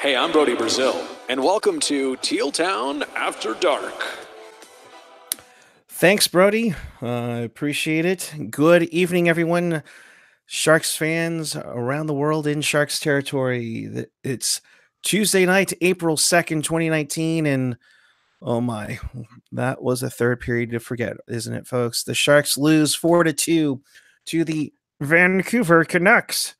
Hey, I'm Brody Brazil, and welcome to Teal Town After Dark. Thanks, Brody. I appreciate it. Good evening, everyone. Sharks fans around the world in Sharks territory. It's Tuesday night, April 2nd, 2019, and oh my, that was a third period to forget, isn't it, folks? The Sharks lose 4-2 to the Vancouver Canucks.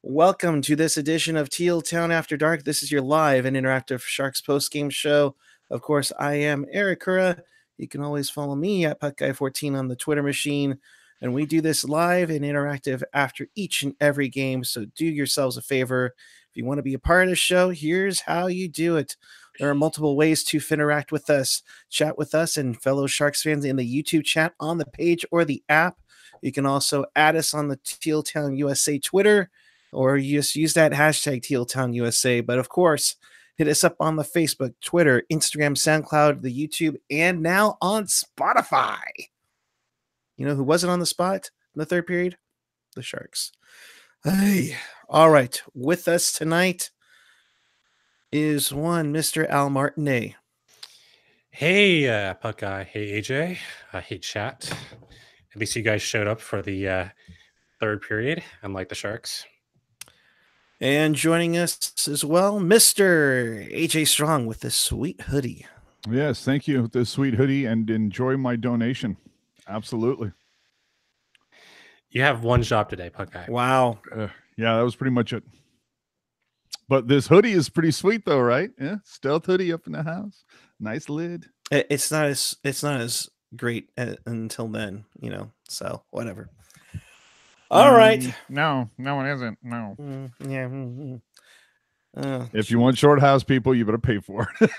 Welcome to this edition of Teal Town After Dark. This is your live and interactive Sharks postgame show. Of course, I am Erik Kuhre. You can always follow me at PuckGuy14 on the Twitter machine. And we do this live and interactive after each and every game. So do yourselves a favor. If you want to be a part of the show, here's how you do it. There are multiple ways to interact with us, chat with us and fellow Sharks fans in the YouTube chat on the page or the app. You can also add us on the Teal Town USA Twitter, or you just use that hashtag TealTownUSA. But of course, hit us up on the Facebook, Twitter, Instagram, SoundCloud, the YouTube, and now on Spotify. You know who wasn't on the spot in the third period? The Sharks. Hey. All right. With us tonight is one Mr. Al Martinet. Hey, Puck Guy. Hey, AJ. Hey, chat. At least you guys showed up for the third period, unlike the Sharks. And joining us as well, Mr. AJ Strong with this sweet hoodie. Yes, thank you. The sweet hoodie, and enjoy my donation. Absolutely. You have one job today, Puck Guy. Wow. Yeah, that was pretty much it. But this hoodie is pretty sweet, though, right? Yeah, stealth hoodie up in the house. Nice lid. It's not as great until then, you know. So whatever. All right. No, it isn't. No. Yeah. If you want short house people, you better pay for it.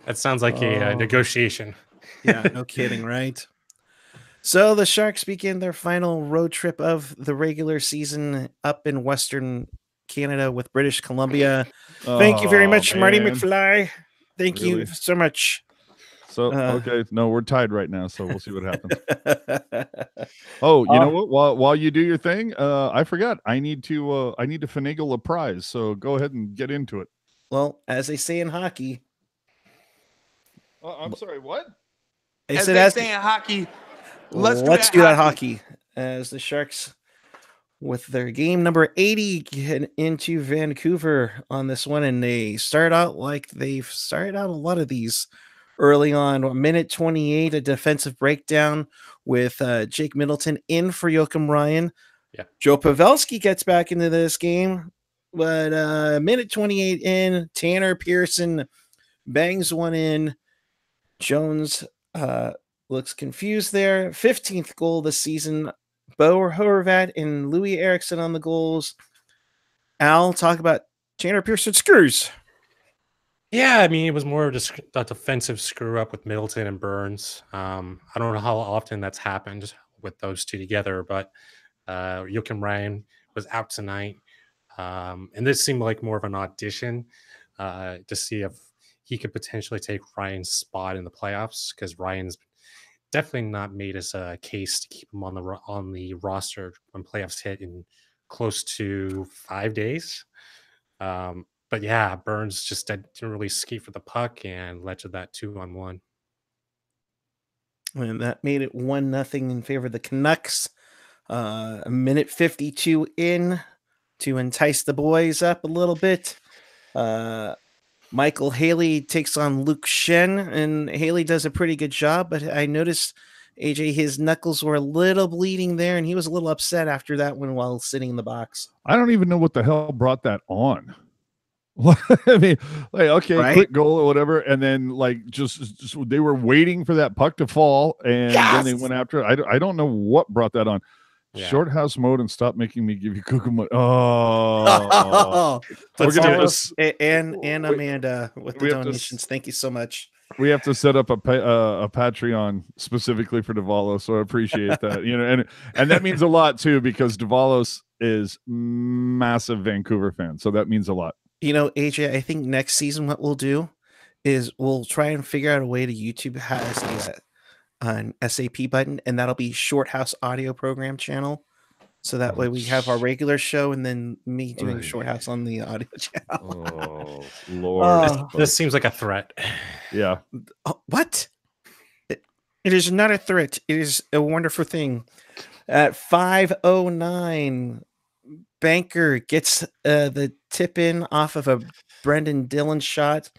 That sounds like a negotiation. Yeah, no kidding, right? So the Sharks begin their final road trip of the regular season up in Western Canada with British Columbia. Thank you very much, Marty McFly. Thank you so much. So, okay, no, we're tied right now, so we'll see what happens. Oh, you know what? While you do your thing, I forgot. I need to finagle a prize. So go ahead and get into it. Well, as they say in hockey. I'm sorry. What? As they say in hockey. Let's do that hockey. As the Sharks, with their game number 80, get into Vancouver on this one, and they start out like they've started out a lot of these. Early on, minute 28, a defensive breakdown with Jake Middleton in for Joakim Ryan. Yeah. Joe Pavelski gets back into this game, but minute 28 in, Tanner Pearson bangs one in. Jones looks confused there. 15th goal this season. Bo Horvat and Louis Eriksson on the goals. Al, talk about Tanner Pearson screws. Yeah, I mean, it was more of just a defensive screw up with Middleton and Burns. I don't know how often that's happened with those two together, but Joakim Ryan was out tonight. And this seemed like more of an audition to see if he could potentially take Ryan's spot in the playoffs, because Ryan's definitely not made us a case to keep him on the roster when playoffs hit in close to 5 days. But yeah, Burns just didn't really skate for the puck and led to that 2-on-1. And that made it 1-0 in favor of the Canucks. A minute 52 in to entice the boys up a little bit. Michael Haley takes on Luke Shen, and Haley does a pretty good job, but I noticed, AJ, his knuckles were a little bleeding there, and he was a little upset after that one while sitting in the box. I don't even know what the hell brought that on. I mean, like, okay, right? Quick goal or whatever, and then like just they were waiting for that puck to fall, and then they went after it. I don't know what brought that on. Yeah. Short house mode and stop making me give you cuckoo. Oh, we're gonna us and Amanda with the donations. Thank you so much. We have to set up a Patreon specifically for Davalos, so I appreciate that. You know, and that means a lot too, because Davalos is massive Vancouver fan, so that means a lot. You know, AJ, I think next season what we'll do is we'll try and figure out a way to YouTube has an SAP button, and that'll be Short House Audio Program channel. So that way we have our regular show and then me doing Short House on the audio Oh channel. Lord, This seems like a threat. yeah. What? It is not a threat. It is a wonderful thing. At 5:09, Banker gets the tip in off of a Brendan Dillon shot.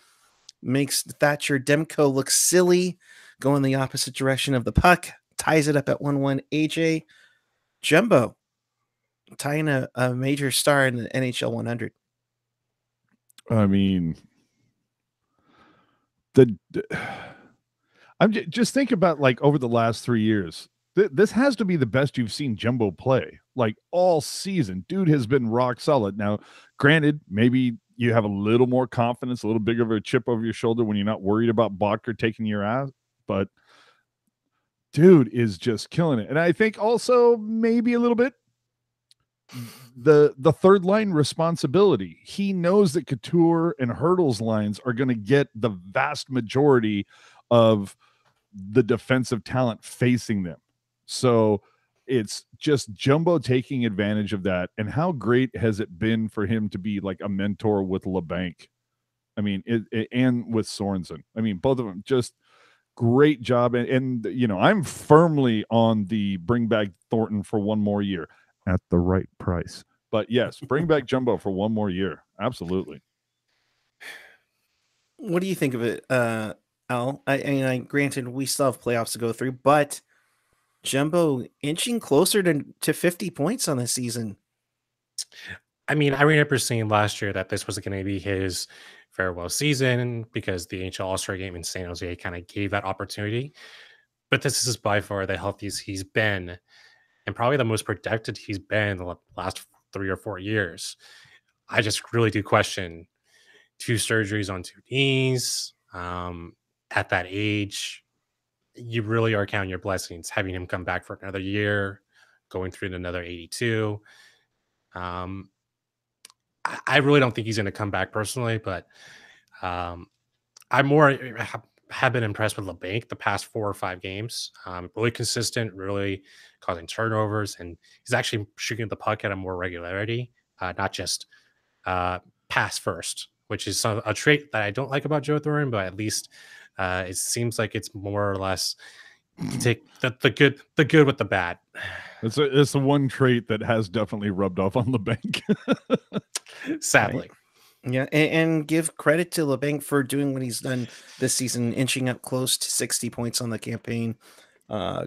Makes Thatcher Demko look silly, going the opposite direction of the puck. Ties it up at 1-1. AJ Jumbo tying a major star in the NHL 100. I mean, I'm just think about like over the last 3 years. This has to be the best you've seen Jumbo play like all season. Dude has been rock solid. Now, granted, maybe you have a little more confidence, a little bigger of a chip over your shoulder when you're not worried about Bodker taking your ass, but dude is just killing it. And I think also maybe a little bit the third line responsibility. He knows that Couture and Hurdle's lines are going to get the vast majority of the defensive talent facing them. So it's just Jumbo taking advantage of that. And how great has it been for him to be like a mentor with LeBanc? I mean, and with Sorensen. I mean, both of them just great job. And you know, I'm firmly on the bring back Thornton for one more year at the right price. But yes, bring back Jumbo for one more year. Absolutely. What do you think of it, Al? I mean, granted, we still have playoffs to go through, but Jumbo inching closer to 50 points on the season. I mean, I remember seeing last year that this was going to be his farewell season because the NHL All-Star game in San Jose kind of gave that opportunity. But this is by far the healthiest he's been and probably the most protected he's been in the last 3 or 4 years. I just really do question 2 surgeries on 2 knees at that age. You really are counting your blessings, having him come back for another year, going through another 82. I really don't think he's going to come back personally, but I have been impressed with LeBanc the past 4 or 5 games. Really consistent, really causing turnovers, and he's actually shooting the puck at a more regularity, not just pass first, which is a trait that I don't like about Joe Thornton, but at least it seems like it's more or less you take the good with the bad. It's the one trait that has definitely rubbed off on LeBanc. Sadly. Right. Yeah, and give credit to LeBanc for doing what he's done this season, inching up close to 60 points on the campaign.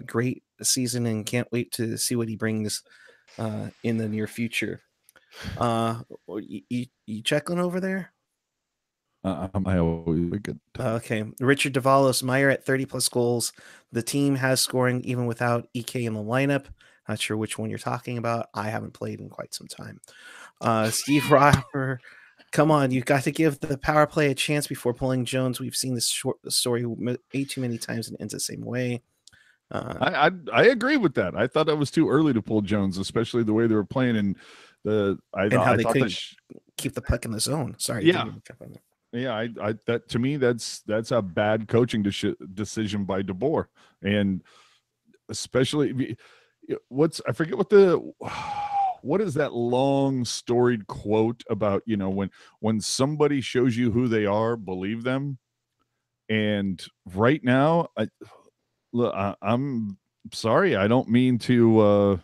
Great season, and can't wait to see what he brings in the near future. You checking over there? I always good. Okay. Richard Davalos Meyer at 30 plus goals. The team has scoring even without EK in the lineup. Not sure which one you're talking about. I haven't played in quite some time. Steve Roper, come on, you've got to give the power play a chance before pulling Jones. We've seen this story way too many times and it ends the same way. I agree with that. I thought that was too early to pull Jones, especially the way they were playing and how they couldn't keep the puck in the zone. Sorry. Yeah. Yeah, that to me that's a bad coaching decision by DeBoer, and especially I forget what is that long storied quote about, you know, when somebody shows you who they are, believe them. And right now, I'm sorry, I don't mean to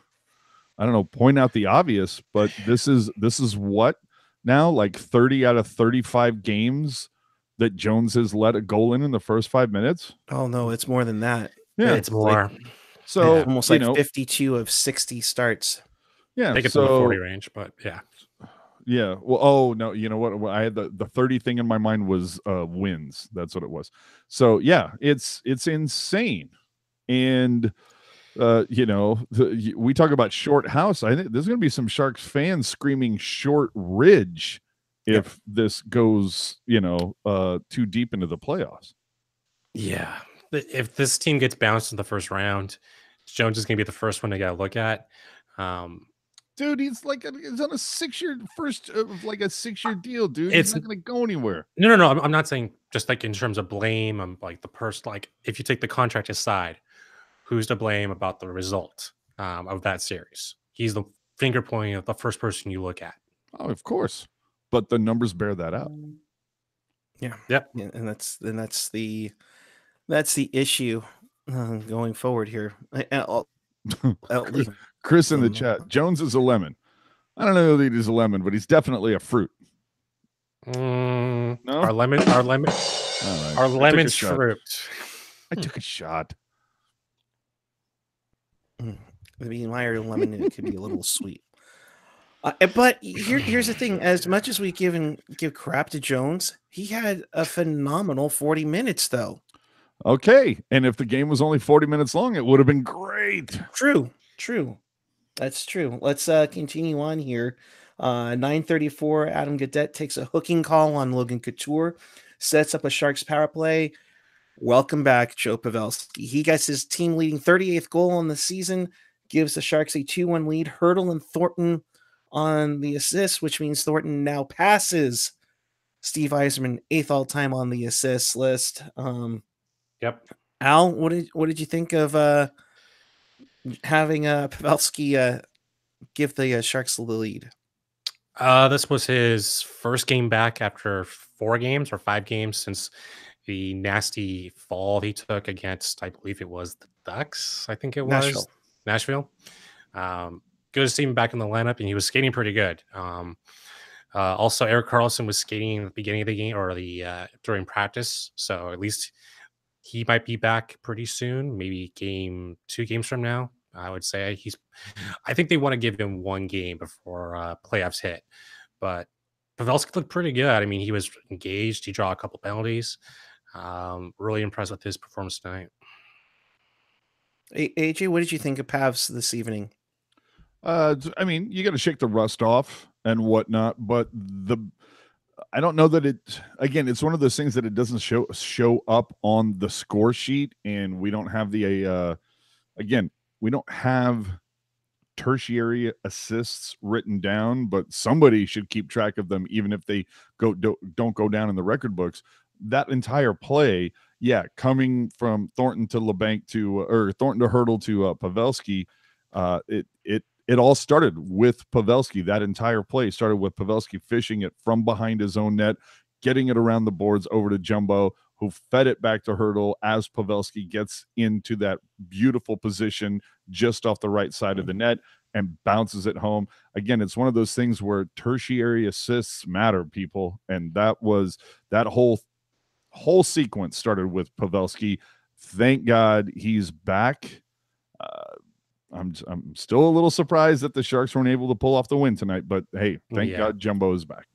I don't know, point out the obvious, but this is what now, like 30 out of 35 games that Jones has let a goal in the first 5 minutes. Oh no, it's more than that. Yeah, it's more. So almost like 52 of 60 starts. Yeah, they get to the 40 range, but yeah. Yeah. Well, oh no, you know what? I had the 30 thing in my mind was wins. That's what it was. So yeah, it's insane. And you know, we talk about short house. I think there's going to be some Sharks fans screaming short ridge if this goes, you know, too deep into the playoffs. Yeah. If this team gets bounced in the first round, Jones is going to be the first one to get a look at. Dude, he's on a 6-year like a 6-year deal, dude. He's not going to go anywhere. No. I'm not saying just like in terms of blame. I'm like the person, like if you take the contract aside, who's to blame about the result of that series? He's the finger pointing at the first person you look at. Oh, of course. But the numbers bear that out. Yeah. Yep. Yeah, and that's the issue going forward here. I'll leave Chris in the them. chat. Jones is a lemon. I don't know that he's a lemon, but he's definitely a fruit. No, No? our lemon's fruit. I took a shot. The Meyer lemon, it could be a little sweet. But here's the thing: as much as we give crap to Jones, he had a phenomenal 40 minutes, though. Okay, and if the game was only 40 minutes long, it would have been great. True. That's true. Let's continue on here. 9:34. Adam Gaudette takes a hooking call on Logan Couture, sets up a Sharks power play. Welcome back, Joe Pavelski. He gets his team leading 38th goal on the season, gives the Sharks a 2-1 lead. Hurdle and Thornton on the assist, which means Thornton now passes Steve Yzerman, 8th all-time on the assist list. Yep. Al, what did you think of having Pavelski give the Sharks the lead? This was his first game back after 4 games or 5 games since the nasty fall he took against, I believe it was the Ducks. I think it was Nashville. Good to see him back in the lineup, and he was skating pretty good. Also, Erik Karlsson was skating at the beginning of the game or during practice, so at least he might be back pretty soon. Maybe 2 games from now. I would say I think they want to give him 1 game before playoffs hit, but Pavelski looked pretty good. I mean, he was engaged. He drew a couple penalties. Really impressed with his performance tonight. AJ, what did you think of Pavs this evening? I mean, you got to shake the rust off and whatnot, but I don't know that it's one of those things that it doesn't show up on the score sheet, and we don't have we don't have tertiary assists written down, but somebody should keep track of them, even if they don't go down in the record books. That entire play, coming from Thornton to Thornton to Hurdle to Pavelski, it all started with Pavelski. That entire play started with Pavelski fishing it from behind his own net, getting it around the boards over to Jumbo, who fed it back to Hurdle as Pavelski gets into that beautiful position just off the right side of the net and bounces it home. Again, it's one of those things where tertiary assists matter, people. And that whole sequence started with Pavelski. Thank God he's back. I'm still a little surprised that the Sharks weren't able to pull off the win tonight, but hey, thank God Jumbo is back.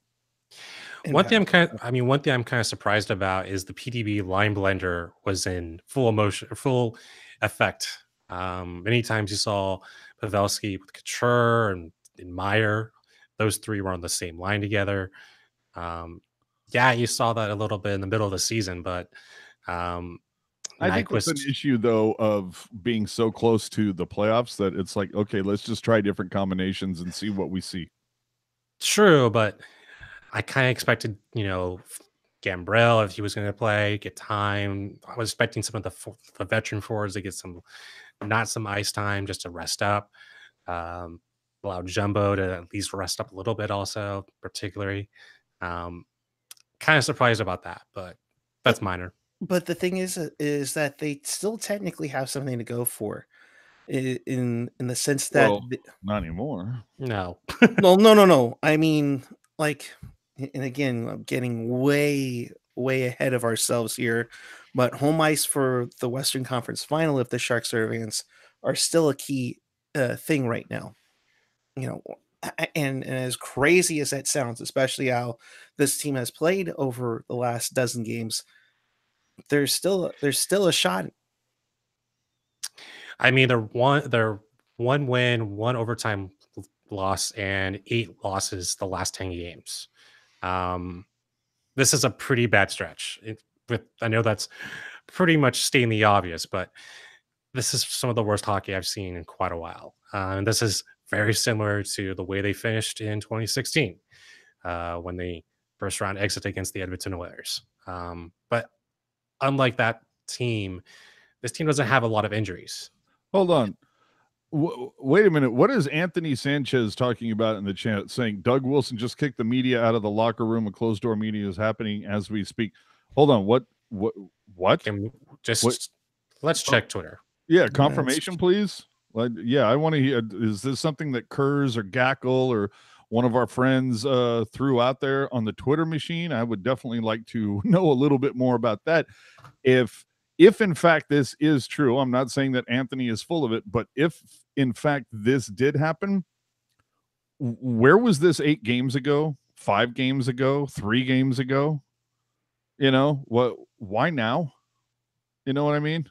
One thing I'm kind of surprised about is the PDB line blender was in full effect. Many times you saw Pavelski with Couture and Meyer; those 3 were on the same line together. You saw that a little bit in the middle of the season, but I think it's an issue though of being so close to the playoffs that it's like, okay, let's just try different combinations and see what we see. True, but I kind of expected, Gambrell, if he was going to play, get time. I was expecting some of the veteran forwards to get some ice time just to rest up. Allow Jumbo to at least rest up a little bit also, particularly. Kind of surprised about that, but that's minor. But the thing is that they still technically have something to go for in the sense that not anymore. No. No. I mean, and again, I'm getting way ahead of ourselves here, but home ice for the Western Conference Final, if the Sharks are advanced, are still a key thing right now. And as crazy as that sounds, especially how this team has played over the last dozen games, there's still a shot. I mean, they're 1 win, 1 overtime loss, and 8 losses the last 10 games. This is a pretty bad stretch. I know that's pretty much stating the obvious, but this is some of the worst hockey I've seen in quite a while. And this is very similar to the way they finished in 2016 when they first round exit against the Edmonton Oilers. But unlike that team, this team doesn't have a lot of injuries. Hold on. Wait a minute. What is Anthony Sanchez talking about in the chat? Saying Doug Wilson just kicked the media out of the locker room and closed door meeting is happening as we speak. Hold on. What? Can just What? let's check Twitter. Yeah, confirmation, please. Like, yeah, I want to hear. Is this something that Kurz or Gackle or one of our friends threw out there on the Twitter machine? I would definitely like to know a little bit more about that. If in fact this is true, I'm not saying that Anthony is full of it, but if in fact this did happen, where was this 8 games ago, 5 games ago, 3 games ago? You know, why now? You know what I mean?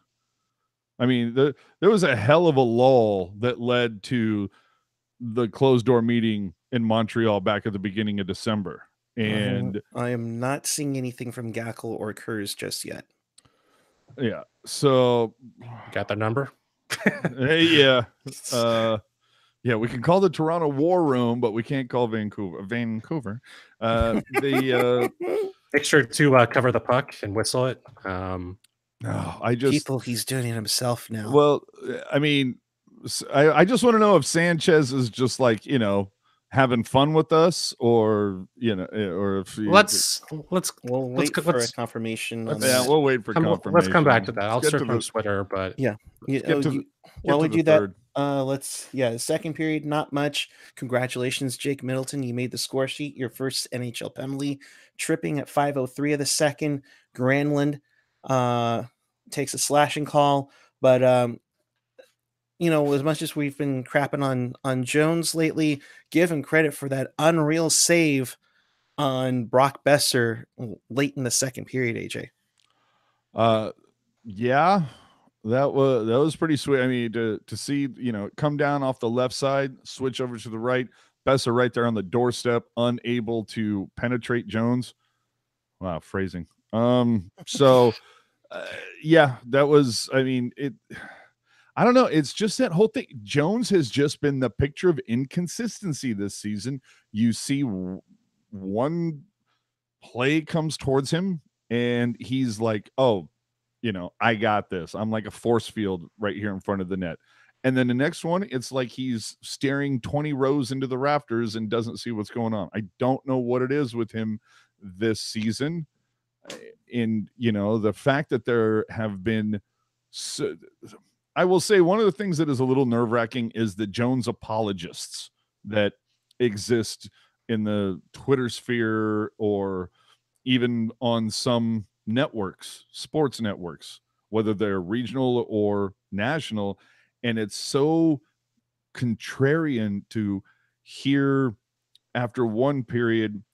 I mean, there was a hell of a lull that led to the closed door meeting in Montreal back at the beginning of December. And I am not seeing anything from Gackle or Kurz just yet. Yeah. So got their number? Yeah. Yeah, we can call the Toronto War Room, but we can't call Vancouver. Make sure to cover the puck and whistle it. No, he's doing it himself now. Well, I mean, I just want to know if Sanchez is just like, you know, having fun with us, or you know, or if we'll wait for a confirmation. We'll wait for confirmation. Let's come back to that. I'll search on Twitter, but while we do that, the second period, not much. Congratulations, Jake Middleton. You made the score sheet. Your first NHL penalty, tripping at 5:03 of the second. Granlund takes a slashing call, but you know, as much as we've been crapping on Jones lately, give him credit for that unreal save on Brock Besser late in the second period, AJ. Yeah, that was pretty sweet. I mean, to see, you know, come down off the left side, switch over to the right, Besser right there on the doorstep, unable to penetrate Jones. Wow, phrasing. So yeah, that was, I mean, I don't know. It's just that whole thing. Jones has just been the picture of inconsistency this season. You see one play comes towards him and he's like, oh, you know, I got this. I'm like a force field right here in front of the net. And then the next one, it's like he's staring 20 rows into the rafters and doesn't see what's going on. I don't know what it is with him this season. In, you know, the fact that there have been I will say one of the things that is a little nerve-wracking is the Jones apologists that exist in the Twitter sphere, or even on some networks, sports networks, whether they're regional or national. And it's so contrarian to hear after one period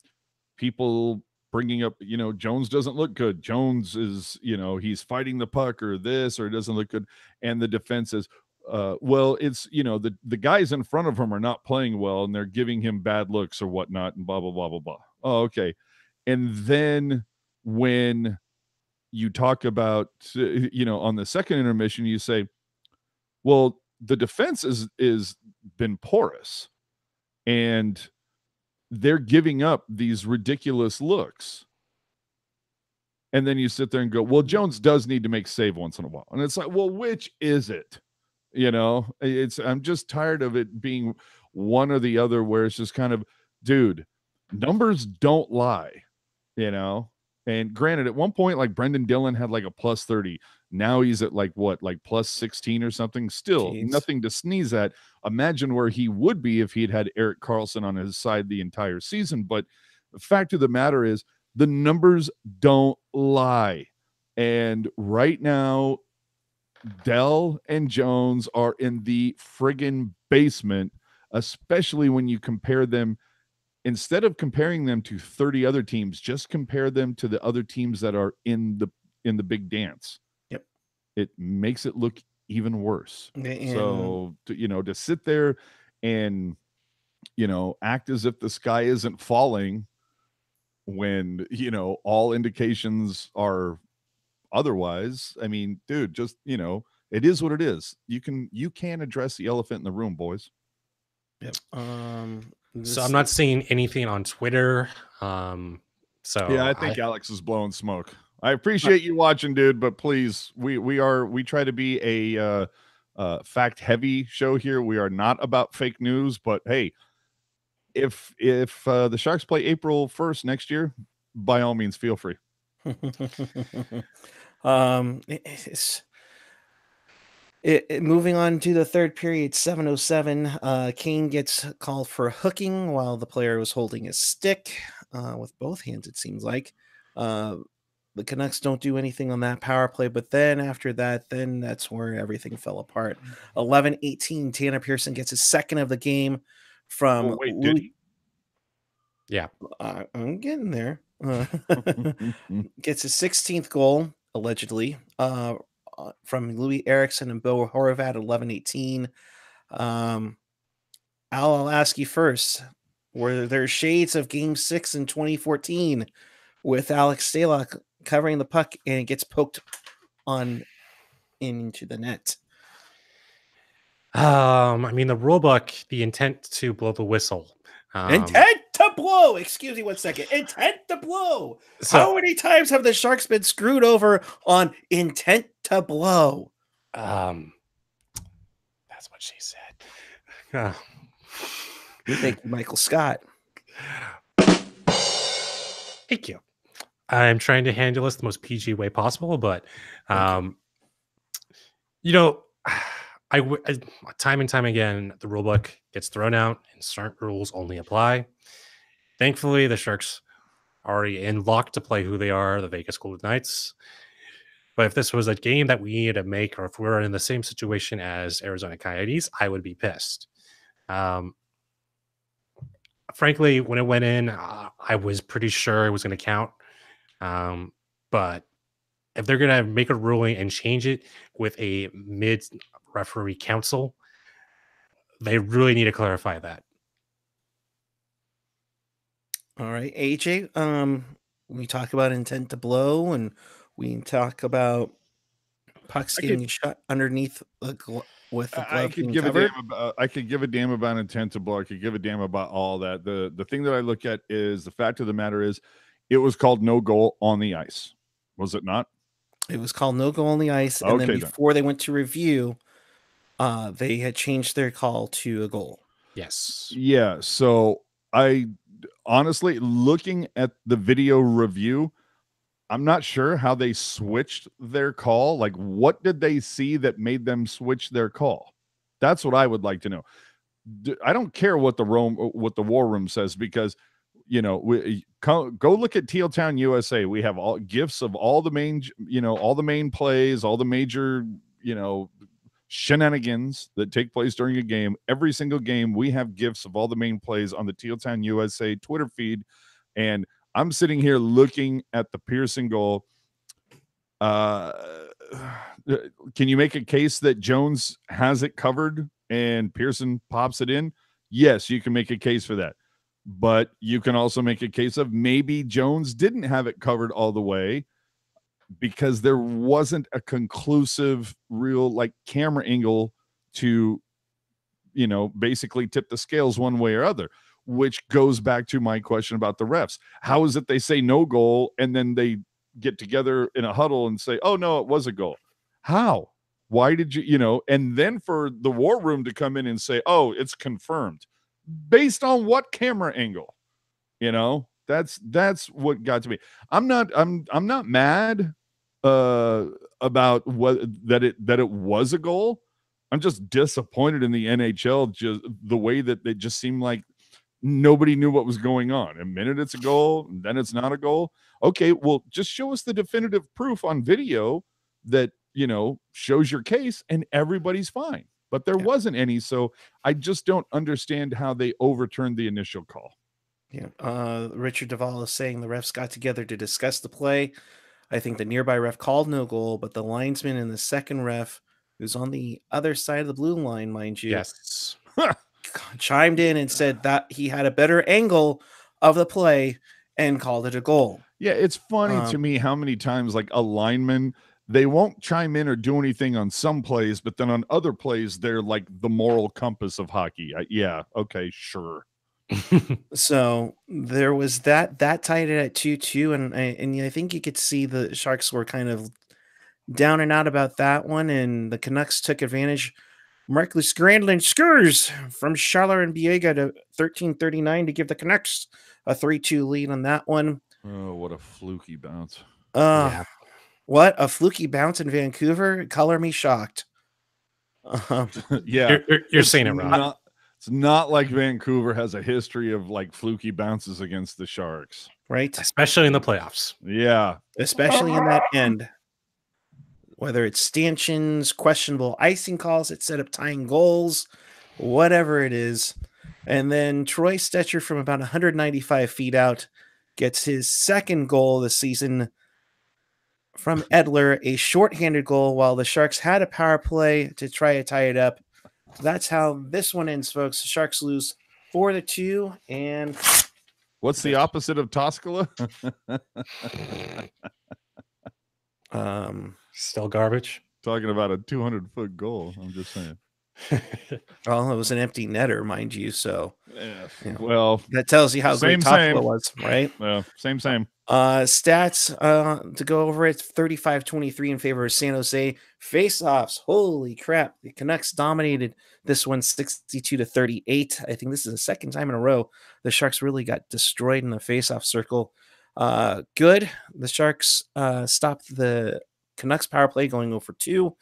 people bringing up, you know, Jones doesn't look good. Jones is, you know, he's fighting the puck or this, or it doesn't look good. And the defense is, well, it's, you know, the guys in front of him are not playing well and they're giving him bad looks or whatnot and blah, blah, blah, blah, blah. Oh, okay. And then when you talk about, you know, on the second intermission, you say, well, the defense is been porous and they're giving up these ridiculous looks. And then you sit there and go, well, Jones does need to make save once in a while. And it's like, well, which is it? You know, I'm just tired of it being one or the other, where it's just kind of, dude, numbers don't lie, you know? And granted, at one point, like Brendan Dillon had like a plus 30. Now he's at like what, like plus 16 or something. Still nothing to sneeze at. Imagine where he would be if he'd had Erik Karlsson on his side the entire season. But the fact of the matter is, the numbers don't lie. And right now, Dell and Jones are in the friggin' basement, especially when you compare them. Instead of comparing them to 30 other teams, just compare them to the other teams that are in the big dance. Yep. It makes it look even worse. So, you know, to sit there and, you know, act as if the sky isn't falling when, you know, all indications are otherwise. I mean, dude, just, you know, it is what it is. You can address the elephant in the room, boys. Yep. So I'm not seeing anything on Twitter. So yeah, I think Alex is blowing smoke. I appreciate you watching, dude, but please, we try to be a fact heavy show here. We are not about fake news, but hey, if the Sharks play April 1st next year, by all means, feel free. Moving on to the third period, 7:07. Kane gets called for hooking while the player was holding his stick with both hands, it seems like. The Canucks don't do anything on that power play, but then after that, that's where everything fell apart. 11:18, Tanner Pearson gets his second of the game from Oh, wait, did he? Yeah. I'm getting there. Gets his 16th goal, allegedly, from Louis Eriksson and Bo Horvat, 11:18. I'll ask you first. Were there shades of Game 6 in 2014 with Alex Stalock covering the puck and it gets poked on into the net? I mean, the rule book, the intent to blow the whistle. Intent to blow. Excuse me 1 second. Intent to blow. So, how many times have the Sharks been screwed over on intent to blow? That's what she said. Thank you, Michael Scott. Thank you. I'm trying to handle this the most PG way possible, but you know, I time and time again, the rule book gets thrown out and certain rules only apply. Thankfully, the Sharks are already in lock to play who they are, the Vegas Golden Knights. But if this was a game that we needed to make, or if we were in the same situation as Arizona Coyotes, I would be pissed. Frankly, when it went in, I was pretty sure it was going to count. But if they're going to make a ruling and change it with a mid-referee council, they really need to clarify that. All right, AJ, we talk about intent to blow, and we talk about pucks getting shot underneath with the glove being covered. I could give a damn about intent to blow. I could give a damn about all that. The thing that I look at is the fact of the matter is it was called no goal on the ice. Was it not? It was called no goal on the ice. And then before they went to review, they had changed their call to a goal. Yes. Yeah. So I honestly, looking at the video review, I'm not sure how they switched their call. Like, what did they see that made them switch their call? That's what I would like to know. I don't care what the war room says, because go look at Teal Town USA. We have all gifts of all the main, all the main plays, all the major, shenanigans that take place during a game. Every single game, we have gifts of all the main plays on the Teal Town USA Twitter feed. And I'm sitting here looking at the Pearson goal. Can you make a case that Jones has it covered and Pearson pops it in? Yes, you can make a case for that. But you can also make a case of maybe Jones didn't have it covered all the way because there wasn't a conclusive real camera angle to, basically tip the scales one way or other, which goes back to my question about the refs. How is it they say no goal and then they get together in a huddle and say, oh no, it was a goal? How? Why did you, and then for the war room to come in and say, oh, it's confirmed. Based on what camera angle? That's what got to me. I'm not mad about that it was a goal. I'm just disappointed in the NHL, just the way that it just seemed like nobody knew what was going on. A minute it's a goal, and then it's not a goal. Okay, well, just show us the definitive proof on video that shows your case, and everybody's fine. But there wasn't any, so I just don't understand how they overturned the initial call. Yeah, Richard Duvall is saying the refs got together to discuss the play. I think the nearby ref called no goal, but the linesman and the second ref, who's on the other side of the blue line, mind you, yes, chimed in and said that he had a better angle of the play and called it a goal. Yeah, it's funny to me how many times a lineman, they won't chime in or do anything on some plays, but then on other plays, they're like the moral compass of hockey. Yeah, okay, sure. So there was that tied it at 2-2, and I think you could see the Sharks were kind of down and out about that one, and the Canucks took advantage. Marcus Grandland scores from Schaller and Biega to 13:39 to give the Canucks a 3-2 lead on that one. Oh, what a fluky bounce. What a fluky bounce in Vancouver. Color me shocked. Yeah, you're saying it wrong. It's not like Vancouver has a history of like fluky bounces against the Sharks, right? Especially in the playoffs. Yeah, especially in that end. Whether it's stanchions, questionable icing calls that set up tying goals, whatever it is. And then Troy Stetcher from about 195 feet out gets his second goal this season from Edler, a shorthanded goal while the Sharks had a power play to try to tie it up. That's how this one ends, folks. The Sharks lose 4-2. And what's the opposite of Toscala? Still garbage. Talking about a 200-foot goal. I'm just saying. Well, it was an empty netter, mind you. So, well, that tells you how great Toscala was, right? Yeah, same. Stats to go over it: 35-23 in favor of San Jose. Face-offs, holy crap! The Canucks dominated this one, 62-38. I think this is the second time in a row the Sharks really got destroyed in the face-off circle. Good. The Sharks stopped the Canucks power play going 0-for-2.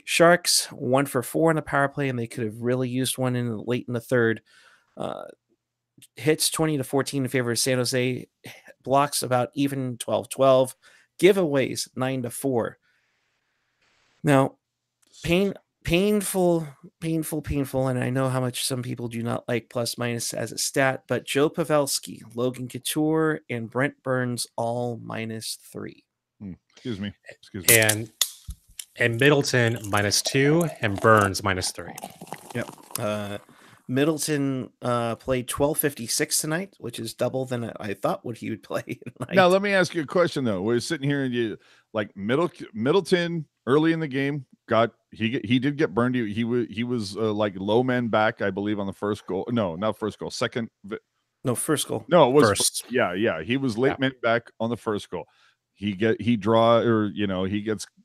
Sharks 1-for-4 in the power play, and they could have really used one late in the third. Hits 20-14 in favor of San Jose. Blocks about even 12-12. Giveaways 9-4. Now, painful, and I know how much some people do not like plus minus as a stat, but Joe Pavelski, Logan Couture, and Brent Burns all -3. Excuse me. And Middleton -2 and Burns -3. Yep. Middleton played 12:56 tonight, which is double than I thought what he would play tonight. Now, let me ask you a question, though. We're sitting here and you like Middleton early in the game he did get burned. He was like low man back, I believe, on the first goal. No, not first goal. Second. No, first goal. No, it was first. Yeah. He was late man back on the first goal. He gets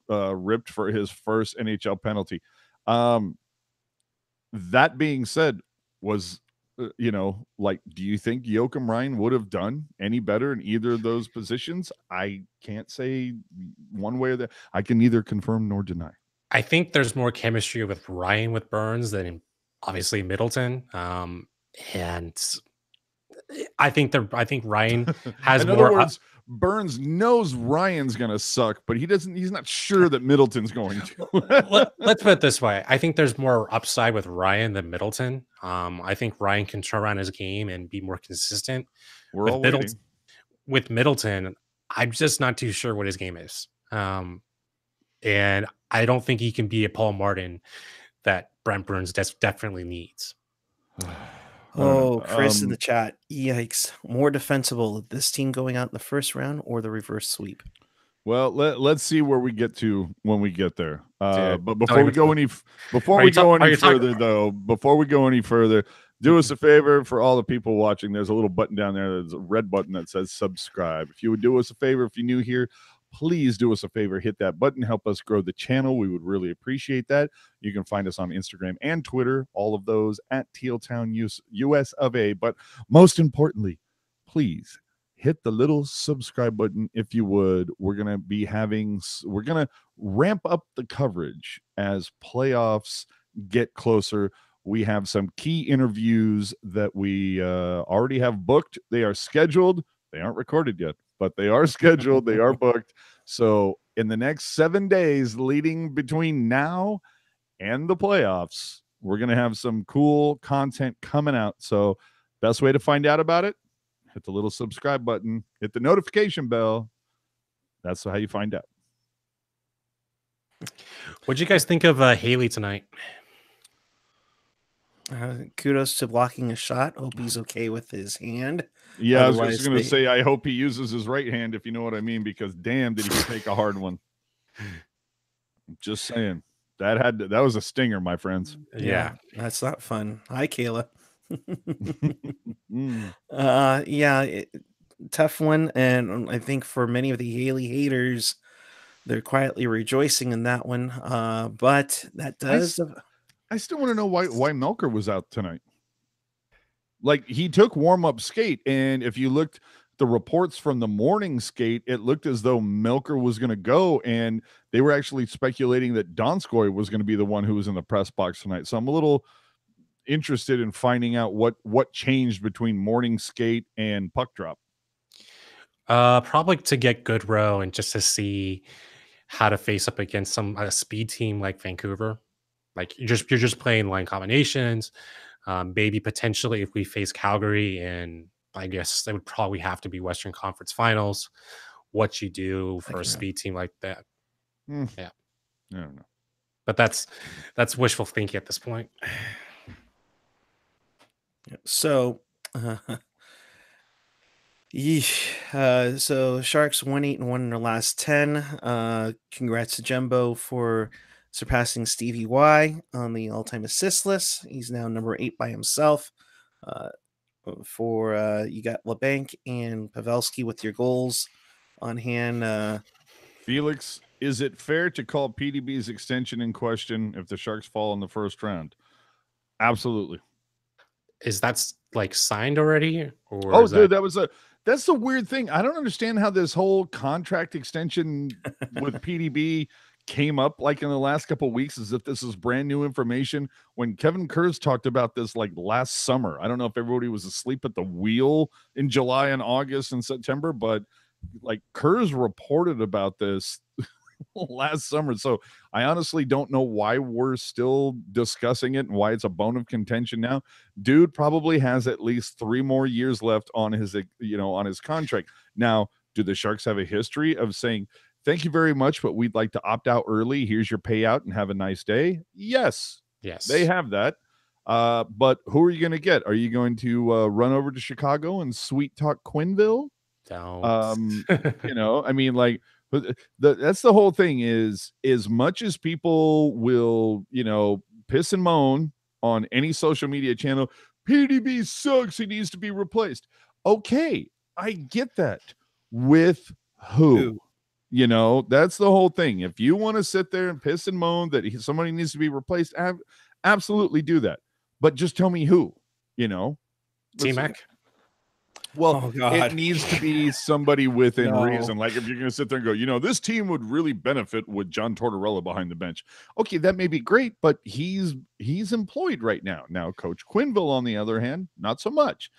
ripped for his first NHL penalty. That being said, was do you think Joakim Ryan would have done any better in either of those positions? I can't say one way or the. I can neither confirm nor deny. I think there's more chemistry with Ryan with Burns than obviously Middleton. And I think Ryan has in more. Other words, Burns knows Ryan's gonna suck, but he's not sure that Middleton's going to. Let's put it this way. I think there's more upside with Ryan than Middleton. I think Ryan can turn around his game and be more consistent. With Middleton, I'm just not too sure what his game is. And I don't think he can be a Paul Martin that Brent Burns definitely needs. Oh, Chris in the chat. Yikes. More defensible, this team going out in the first round or the reverse sweep? Well, let's see where we get to when we get there. But before we go any further, do us a favor for all the people watching. There's a little button down there. There's a red button that says subscribe. If you would do us a favor, if you're new here, please do us a favor, hit that button, help us grow the channel. We would really appreciate that. You can find us on Instagram and Twitter, all of those at tealtownusa, of A. But most importantly, please hit the little subscribe button if you would. We're going to ramp up the coverage as playoffs get closer. We have some key interviews that we already have booked. They are scheduled. They aren't recorded yet, but they are scheduled. They are booked. So in the next 7 days leading between now and the playoffs, we're going to have some cool content coming out. So best way to find out about it, hit the little subscribe button, hit the notification bell. That's how you find out. What'd you guys think of Haley tonight? Kudos to blocking a shot. Hope he's okay with his hand. Yeah, otherwise, I was just going to say, I hope he uses his right hand, if you know what I mean, because damn, did he take a hard one. Just saying. That was a stinger, my friends. Yeah, that's not fun. Hi, Kayla. Tough one. And I think for many of the Haley haters, they're quietly rejoicing in that one. But that does. I still want to know why Melker was out tonight. Like, he took warm-up skate, and if you looked the reports from the morning skate, it looked as though Melker was going to go, and they were actually speculating that Donskoy was going to be the one who was in the press box tonight. So I'm a little interested in finding out what changed between morning skate and puck drop. Probably to get good row and just to see how to face up against a speed team like Vancouver. Like you're just playing line combinations. Maybe potentially if we face Calgary, and I guess it would probably have to be Western Conference Finals, what you do for a speed team like that. Yeah, I don't know, but that's wishful thinking at this point. So, so Sharks 1-8-1 in their last 10. Congrats to Jumbo for surpassing Stevie Y on the all-time assist list. He's now number 8 by himself. You got LeBanc and Pavelski with your goals on hand. Felix, is it fair to call PDB's extension in question if the Sharks fall in the first round? Absolutely. Is that like signed already? Or oh, dude, that's the weird thing. I don't understand how this whole contract extension with PDB came up like in the last couple of weeks, as if this is brand new information, when Kevin Kurz talked about this like last summer. I don't know if everybody was asleep at the wheel in July and August and September, but like Kurz reported about this last summer. So I honestly don't know why we're still discussing it and why it's a bone of contention now. Dude probably has at least 3 more years left on his, on his contract. Now, do the Sharks have a history of saying, thank you very much, but we'd like to opt out early. Here's your payout and have a nice day? Yes, they have that. But who are you going to get? Are you going to run over to Chicago and sweet talk Quenneville? Don't. I mean, like, that's the whole thing. Is as much as people will, piss and moan on any social media channel, PDB sucks, he needs to be replaced. Okay, I get that. With who? That's the whole thing. If you want to sit there and piss and moan that somebody needs to be replaced, absolutely do that. But just tell me who, T-Mac. Well, it needs to be somebody within reason. Like if you're going to sit there and go, this team would really benefit with John Tortorella behind the bench. Okay, that may be great, but he's employed right now. Now, Coach Quenneville, on the other hand, not so much.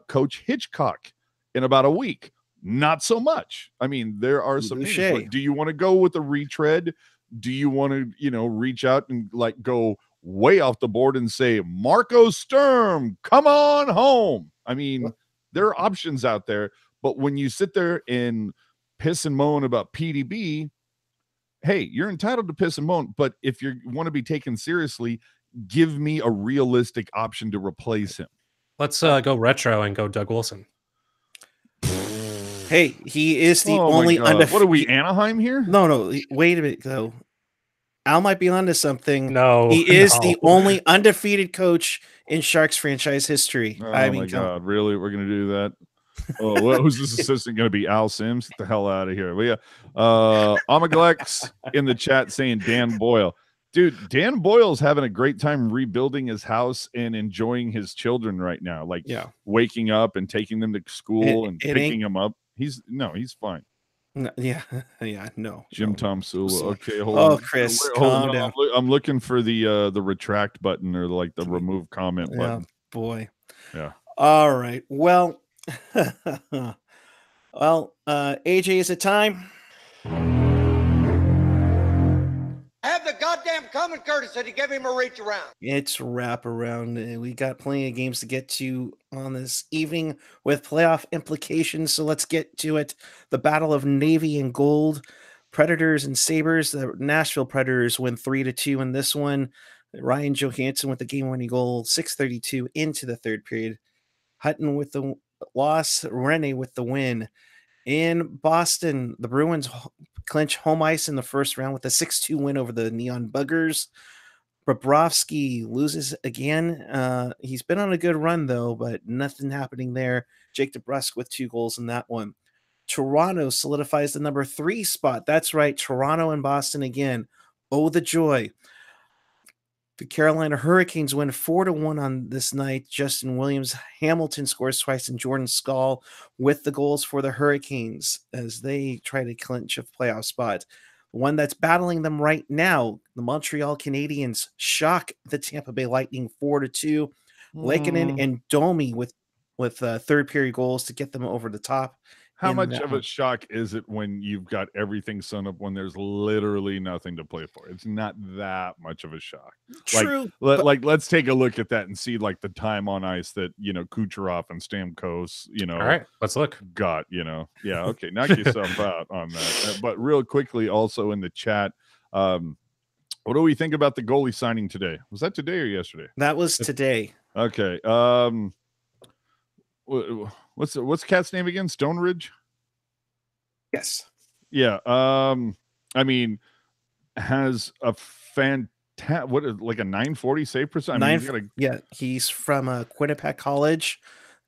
Coach Hitchcock in about a week, not so much. I mean, there are some names. Do you want to go with a retread? Do you want to, reach out and like go way off the board and say, Marco Sturm, come on home? I mean, there are options out there, but when you sit there and piss and moan about PDB, hey, you're entitled to piss and moan, but if you want to be taken seriously, give me a realistic option to replace him. Let's go retro and go Doug Wilson. Hey, he is the only undefeated. What are we, Anaheim here? No, wait a minute, though. Al might be onto something. No, he is the only undefeated coach in Sharks franchise history. Oh my God, really? We're gonna do that? Oh, who's this assistant gonna be? Al Sims? Get the hell out of here. But yeah, Amaglex in the chat saying Dan Boyle. Dude, Dan Boyle's having a great time rebuilding his house and enjoying his children right now. Like, waking up and taking them to school and picking them up. He's fine. No, no. Jim Tom Sula. Okay, hold on. Chris, calm down. I'm looking for the retract button or like the remove comment button. Boy. Yeah. All right. Well, AJ, is it time? I have the goddamn common courtesy to give him a reach around. It's wrap around. We got plenty of games to get to on this evening with playoff implications. So let's get to it. The Battle of Navy and Gold, Predators and Sabres. The Nashville Predators win 3-2 in this one. Ryan Johansson with the game-winning goal, 6:32 into the third period. Hutton with the loss, Rene with the win. In Boston, the Bruins clinch home ice in the first round with a 6-2 win over the Neon Buggers. Bobrovsky loses again. He's been on a good run, though, but nothing happening there. Jake DeBrusk with 2 goals in that one. Toronto solidifies the number 3 spot. That's right, Toronto and Boston again. Oh, the joy. The Carolina Hurricanes win 4-1 on this night. Justin Williams, Hamilton scores twice, and Jordan Skahl with the goals for the Hurricanes as they try to clinch a playoff spot. The one that's battling them right now, the Montreal Canadiens shock the Tampa Bay Lightning 4-2. Lakeinen and Domi with third period goals to get them over the top. How much of a shock is it when you've got everything sewn up when there's literally nothing to play for? It's not that much of a shock. True. Like let's take a look at that and see like the time on ice that, Kucherov and Stamkos, All right, let's look. got, Yeah, okay. Knock yourself out on that. But real quickly, also in the chat, what do we think about the goalie signing today? Was that today or yesterday? That was today. Okay. What's Cat's name again? Stone Ridge? Yes. Yeah. I mean, has a fantastic like a 940 save percent. Yeah, he's from Quinnipiac College,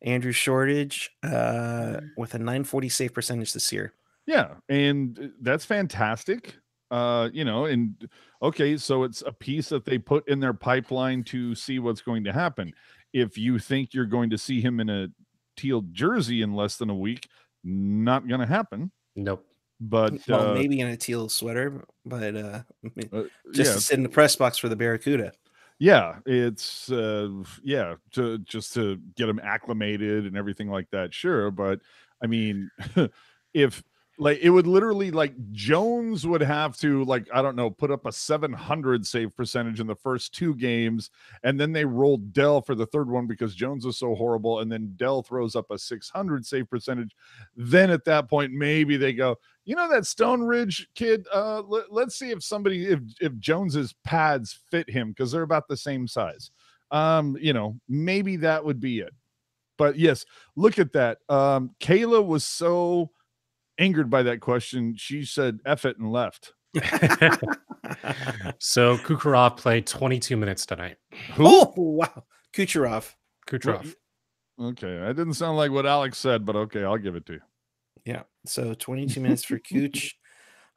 Andrew Shortage, with a 940 save percentage this year. Yeah, and that's fantastic. And okay, so it's a piece that they put in their pipeline to see what's going to happen. If you think you're going to see him in a Teal jersey in less than a week, not going to happen. Nope. But maybe in a Teal sweater, but just to sit in the press box for the Barracuda. Yeah, it's to get him acclimated and everything like that. Sure, but I mean, if like it would literally like Jones would have to put up a 700 save percentage in the first 2 games, and then they rolled Dell for the third one because Jones was so horrible, and then Dell throws up a 600 save percentage. Then at that point, maybe they go, that Stone Ridge kid, let's see if Jones's pads fit him because they're about the same size. Maybe that would be it. But yes, look at that. Kayla was so angered by that question, she said F it and left. So Kucherov played 22 minutes tonight. Who? Oh, wow. Kucherov. Okay, that didn't sound like what Alex said, but okay, I'll give it to you. Yeah, so 22 minutes for Kuch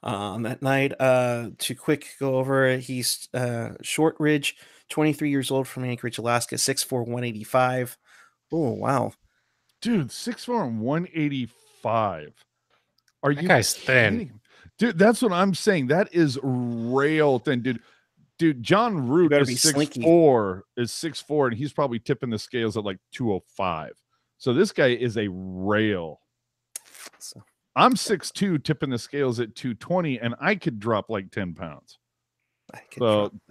on that night. To quick go over, he's Shortridge, 23 years old from Anchorage, Alaska, 6'4", 185. Oh, wow. Dude, 6'4" and 185. Are that you guy's thin? Dude, that's what I'm saying. That is rail thin, dude. John Root is 6'4", and he's probably tipping the scales at like 205. So this guy is a rail. So I'm 6'2", tipping the scales at 220, and I could drop like 10 pounds.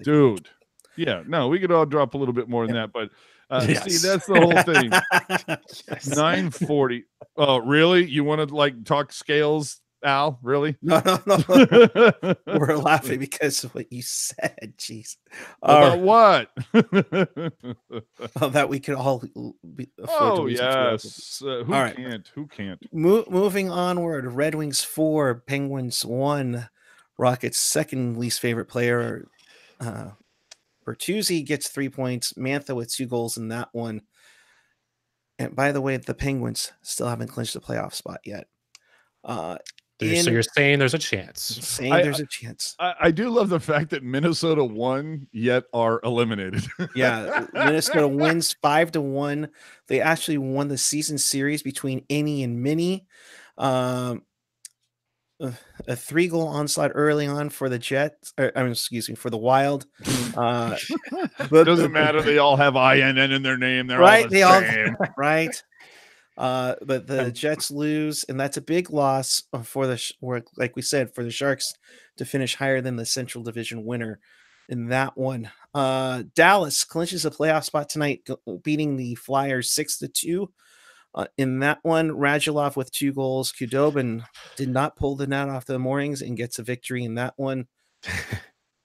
Dude, yeah, no, we could all drop a little bit more than that, but see, that's the whole thing. Yes. 940. Oh, really? You want to talk scales, Al? Really? No. We're laughing because of what you said. Jeez. About what? That we could all afford to yes. Who can't? Moving onward, Red Wings 4, Penguins 1. Rockets' second least favorite player, Bertuzzi, gets 3 points. Mantha with 2 goals in that one. And by the way, the Penguins still haven't clinched the playoff spot yet. So you're saying there's a chance. There's a chance. I do love the fact that Minnesota won, yet are eliminated. Yeah, Minnesota wins 5-1. They actually won the season series between Innie and Minnie. A 3-goal onslaught early on for the Jets. For the Wild. But doesn't matter. They all have INN in their name. They're right. All the same. Right. But the Jets lose, and that's a big loss like we said, for the Sharks to finish higher than the Central Division winner in that one. Dallas clinches a playoff spot tonight, beating the Flyers 6-2. In that one, Radulov with 2 goals. Kudobin did not pull the net off the moorings and gets a victory in that one.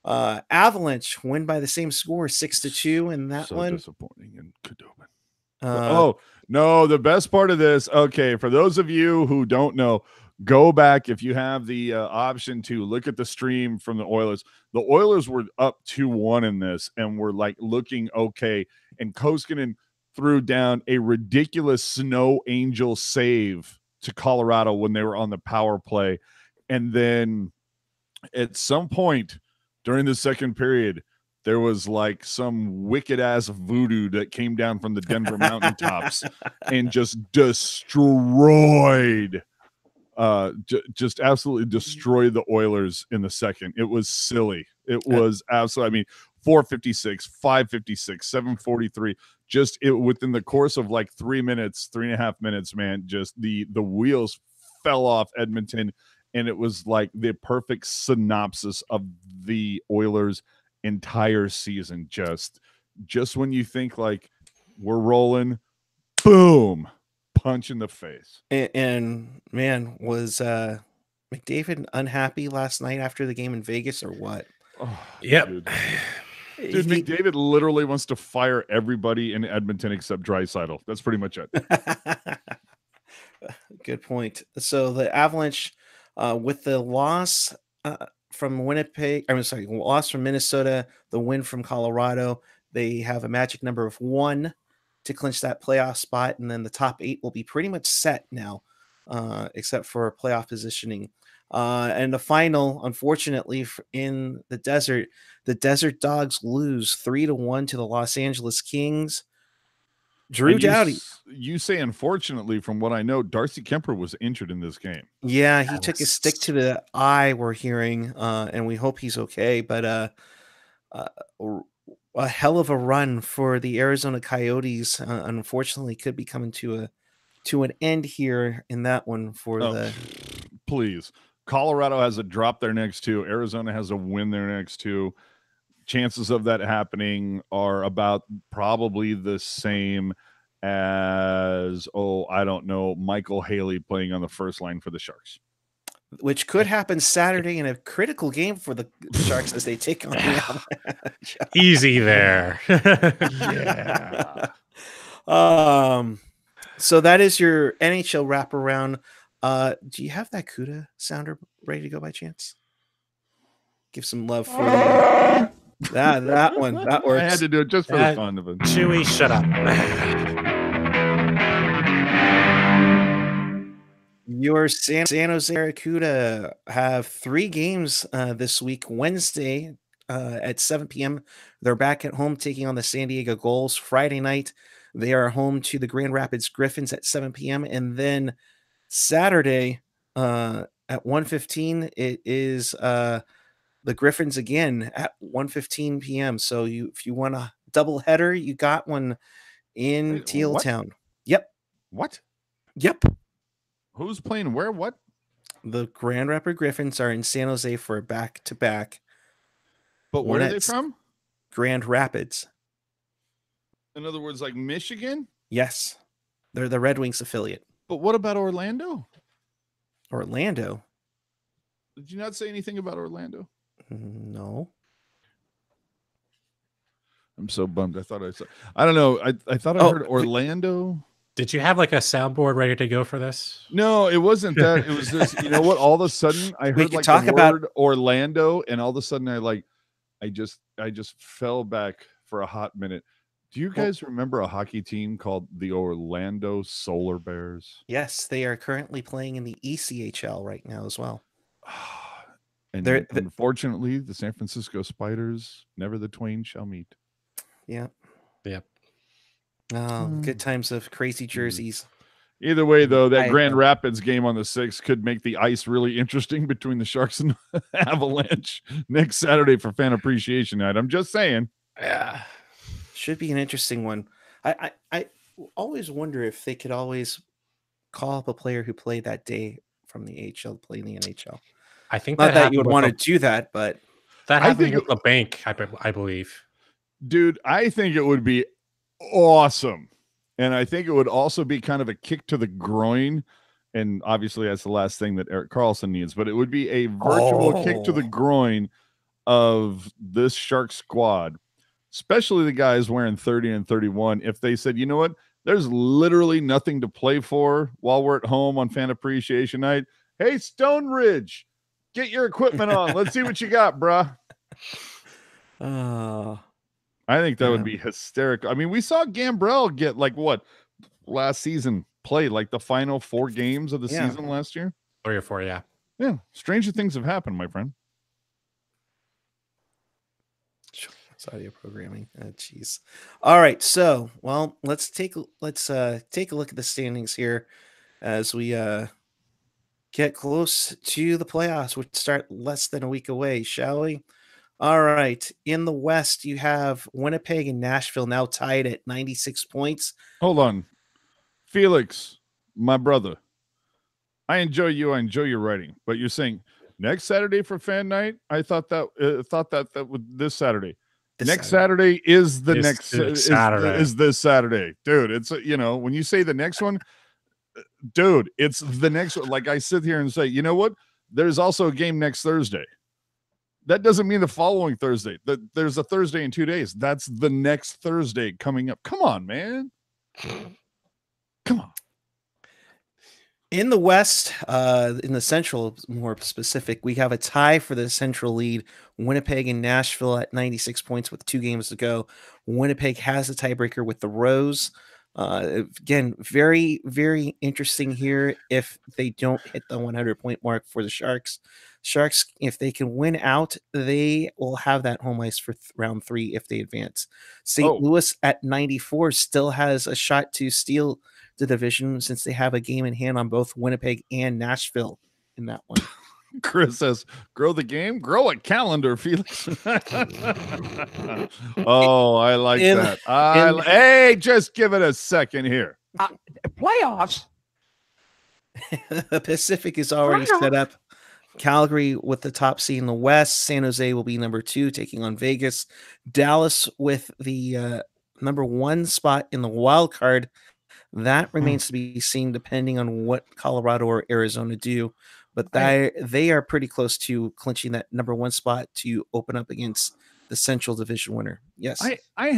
Avalanche win by the same score, 6-2 in that one. Disappointing in Kudobin. No, the best part of this, okay, for those of you who don't know, go back if you have the option to look at the stream from the Oilers. The Oilers were up 2-1 in this and were looking okay, and Koskinen threw down a ridiculous snow angel save to Colorado when they were on the power play. And then at some point during the second period, there was like some wicked ass voodoo that came down from the Denver mountaintops and just destroyed, just absolutely destroyed the Oilers in the second. It was silly. It was absolutely, I mean, 456, 556, 743. Just within the course of like 3.5 minutes, man, just the wheels fell off Edmonton. And it was like the perfect synopsis of the Oilers' entire season. Just when you think like we're rolling, boom, punch in the face. And man, was McDavid unhappy last night after the game in Vegas or what? Oh, Yep. Dude, McDavid literally wants to fire everybody in Edmonton except Draisaitl. That's pretty much it. Good point. So the Avalanche, with the loss from Winnipeg, loss from Minnesota, the win from Colorado, they have a magic number of 1 to clinch that playoff spot, and then the top 8 will be pretty much set now, except for playoff positioning. And the final, unfortunately, in the Desert Dogs lose 3-1 to the Los Angeles Kings. Drew Doughty. You say, unfortunately, from what I know, Darcy Kemper was injured in this game. Yeah, he took a stick to the eye, we're hearing, and we hope he's okay. But a hell of a run for the Arizona Coyotes. Unfortunately, could be coming to an end here in that one for Please. Colorado has a drop their next 2. Arizona has a win their next 2. Chances of that happening are about probably the same as, I don't know, Michael Haley playing on the first line for the Sharks. Which could happen Saturday in a critical game for the Sharks as they take on the Avalanche. Easy there. Yeah. So that is your NHL wraparound. Do you have that CUDA sounder ready to go by chance? Give some love for that one. That works. I had to do it just for the fun of it. Chewy, shut up. Your San Jose Barracuda have 3 games this week. Wednesday at 7 p.m. They're back at home taking on the San Diego Gulls. Friday night, they are home to the Grand Rapids Griffins at 7 p.m. And then Saturday at 1:15, it is the Griffins again at 1:15 p.m. So if you want a double header, you got one in Teal Town. Yep. What? Yep. Who's playing where? What? The Grand Rapids Griffins are in San Jose for a back-to-back. But where are they from? Grand Rapids. In other words, like Michigan? Yes. They're the Red Wings affiliate. But what about Orlando? Orlando? Did you not say anything about Orlando? No. I'm so bummed. I thought I saw. I don't know. I thought I heard Orlando. Did you have like a soundboard ready to go for this? No, it wasn't that. It was just, you know what? All of a sudden, I heard like the word Orlando, and all of a sudden, I just fell back for a hot minute. Do you guys remember a hockey team called the Orlando Solar Bears? Yes, they are currently playing in the ECHL right now as well. And unfortunately, the San Francisco Spiders, never the twain shall meet. Yeah. Yep. Oh, good times of crazy jerseys. Either way, though, that Grand Rapids game on the 6th could make the ice really interesting between the Sharks and Avalanche next Saturday for Fan Appreciation Night. I'm just saying. Yeah. Should be an interesting one. I always wonder if they could always call up a player who played that day from the AHL to play in the NHL. I think not that you would want to do that, but that happened with the bank, I believe. Dude, I think it would be awesome. And I think it would also be kind of a kick to the groin. And obviously that's the last thing that Erik Karlsson needs, but it would be a virtual kick to the groin of this Shark squad, especially the guys wearing 30 and 31. If they said, you know what, there's literally nothing to play for while we're at home on Fan Appreciation Night. Hey, Stone Ridge, get your equipment on. Let's see what you got, bruh. I think that would be hysterical. I mean, we saw Gambrell get like what last season play, like the final 4 games of the season last year. 3 or 4, yeah. Yeah, stranger things have happened, my friend. It's audio programming. Jeez. All right, so let's take a look at the standings here as we get close to the playoffs, which start less than a week away, shall we? All right. In the West, you have Winnipeg and Nashville now tied at 96 points. Hold on. Felix, my brother, I enjoy you. I enjoy your writing, but you're saying next Saturday for fan night? I thought that was this Saturday. Next Saturday is the next Saturday. Is this Saturday. Dude, it's when you say the next one, dude, it's the next one. Like I sit here and say, you know what? There's also a game next Thursday. That doesn't mean the following Thursday. There's a Thursday in 2 days. That's the next Thursday coming up. Come on, man. Come on. In the West, in the Central, more specific, we have a tie for the Central lead. Winnipeg and Nashville at 96 points with 2 games to go. Winnipeg has a tiebreaker with the Rose. Again, very, very interesting here if they don't hit the 100-point mark for the Sharks. Sharks, if they can win out, they will have that home ice for round 3 if they advance. St. Louis at 94 still has a shot to steal the division since they have a game in hand on both Winnipeg and Nashville in that one. Chris says, grow the game, grow a calendar, Felix. Oh, I like that. Hey, just give it a second here. Playoffs. The Pacific is already set up. Calgary with the top seed in the West. San Jose will be number 2, taking on Vegas. Dallas with the number 1 spot in the wild card. That remains to be seen depending on what Colorado or Arizona do. But they are pretty close to clinching that number 1 spot to open up against the Central Division winner. Yes. I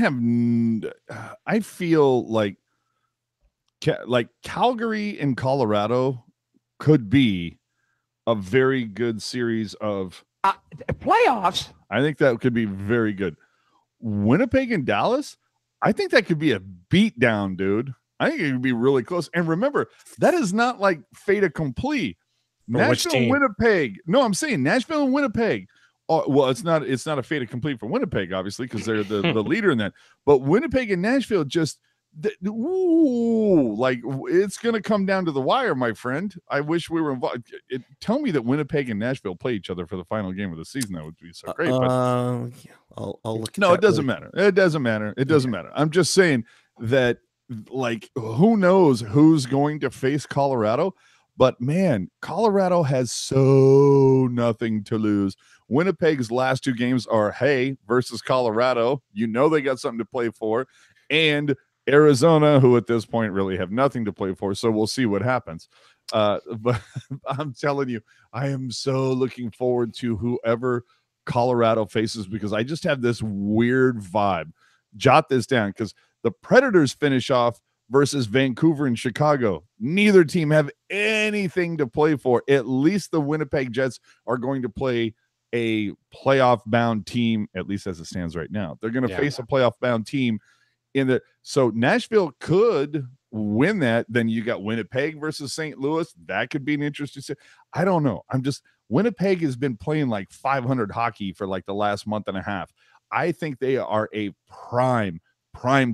feel like Calgary and Colorado could be a very good series of playoffs. I think that could be very good. Winnipeg and Dallas, I think that could be a beatdown, dude. I think it could be really close. And remember, that is not like fait accompli. Nashville and Winnipeg. No, I'm saying Nashville and Winnipeg. Well, it's not a fait accompli for Winnipeg, obviously, because they're the leader in that. But Winnipeg and Nashville just it's going to come down to the wire, my friend. I wish we were involved. Tell me that Winnipeg and Nashville play each other for the final game of the season. That would be so great. But I'll look. No, it doesn't matter. It doesn't matter. It doesn't matter. I'm just saying that, who knows who's going to face Colorado? But man, Colorado has so nothing to lose. Winnipeg's last 2 games are versus Colorado. They got something to play for, and Arizona, who at this point really have nothing to play for. So we'll see what happens. But I'm telling you, I am so looking forward to whoever Colorado faces, because I just have this weird vibe. Jot this down, because the Predators finish off versus Vancouver and Chicago. Neither team have anything to play for. At least the Winnipeg Jets are going to play a playoff-bound team, at least as it stands right now. They're going to face a playoff-bound team so Nashville could win that. Then you got Winnipeg versus St. Louis. That could be an interesting. I don't know. Winnipeg has been playing like 500 hockey for like the last month and a half. I think they are a prime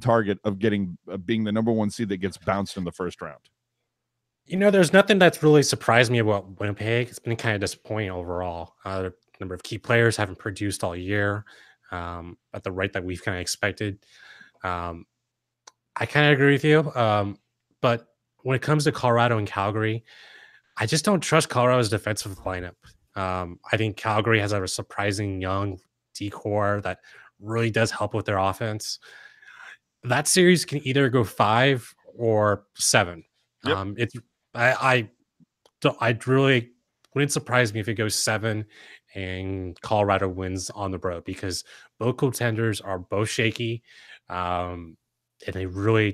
target of being the number 1 seed that gets bounced in the first round. There's nothing that's really surprised me about Winnipeg. It's been kind of disappointing overall. The number of key players haven't produced all year at the rate that we've kind of expected. I kind of agree with you. But when it comes to Colorado and Calgary, I just don't trust Colorado's defensive lineup. I think Calgary has a surprising young decor that really does help with their offense. That series can either go 5 or 7. Yep. I really wouldn't surprise me if it goes 7 and Colorado wins on the road, because both contenders are both shaky. And it really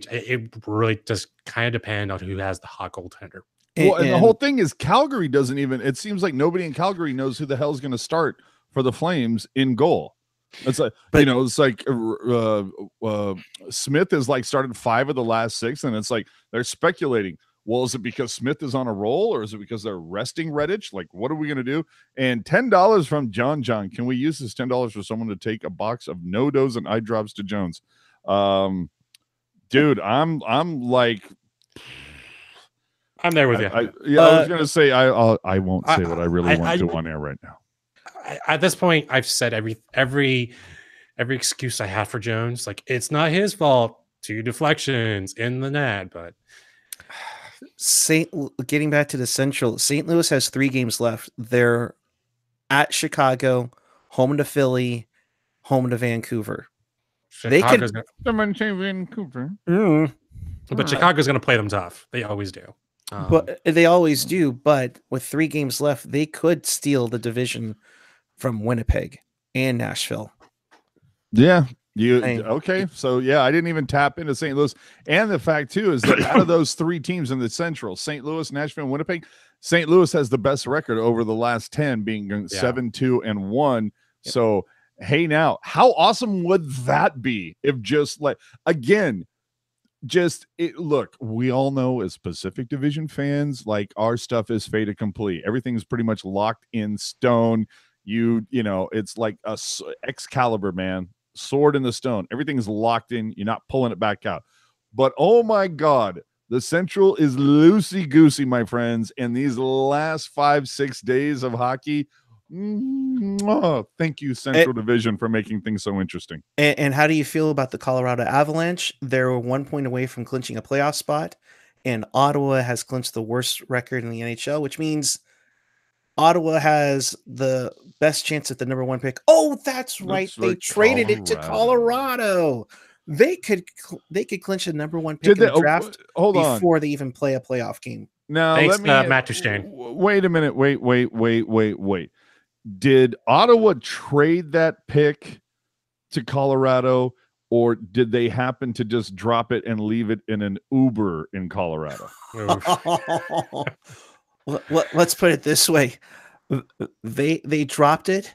does kind of depend on who has the hot goaltender. Well, and the whole thing is Calgary doesn't even, it seems like nobody in Calgary knows who the hell is going to start for the Flames in goal. It's like, it's like Smith has like started 5 of the last 6, and it's like they're speculating Well, is it because Smith is on a roll, or is it because they're resting Redditch? Like, what are we going to do? And $10 from John. Can we use this $10 for someone to take a box of no-dose and eye drops to Jones? Dude, I'm like, I'm there with you. I was going to say I won't say what I really want to on air right now. At this point, I've said every excuse I have for Jones. Like, it's not his fault. 2 deflections in the net, but getting back to the Central, St. Louis has 3 games left. They're at Chicago, home to Philly, home to Vancouver. Chicago's Vancouver. But Chicago's going to play them tough. They always do. But they always do. But with 3 games left, they could steal the division from Winnipeg and Nashville. Yeah. Okay? So, yeah, I didn't even tap into St. Louis. And the fact, too, is that out of those 3 teams in the Central, St. Louis, Nashville, and Winnipeg, St. Louis has the best record over the last 10, being 7-2-1. Yep. So, hey, now, how awesome would that be if just like, again, look, we all know as Pacific Division fans, like, our stuff is fait accompli. Everything's pretty much locked in stone. You know, it's like a Excalibur, man. Sword in the stone. Everything's locked in. You're not pulling it back out. But oh my God, the Central is loosey goosey, my friends. And these last 5-6 days of hockey, thank you, Central Division, for making things so interesting. And how do you feel about the Colorado Avalanche? They're 1 point away from clinching a playoff spot, and Ottawa has clinched the worst record in the NHL, which means Ottawa has the best chance at the number 1 pick. Oh, that's right. They traded it to Colorado. They could clinch the number 1 pick in the draft before they even play a playoff game. Now, thanks, Matt Duchene. Wait a minute. Wait. Did Ottawa trade that pick to Colorado, or did they happen to just drop it and leave it in an Uber in Colorado? Let's put it this way. They dropped it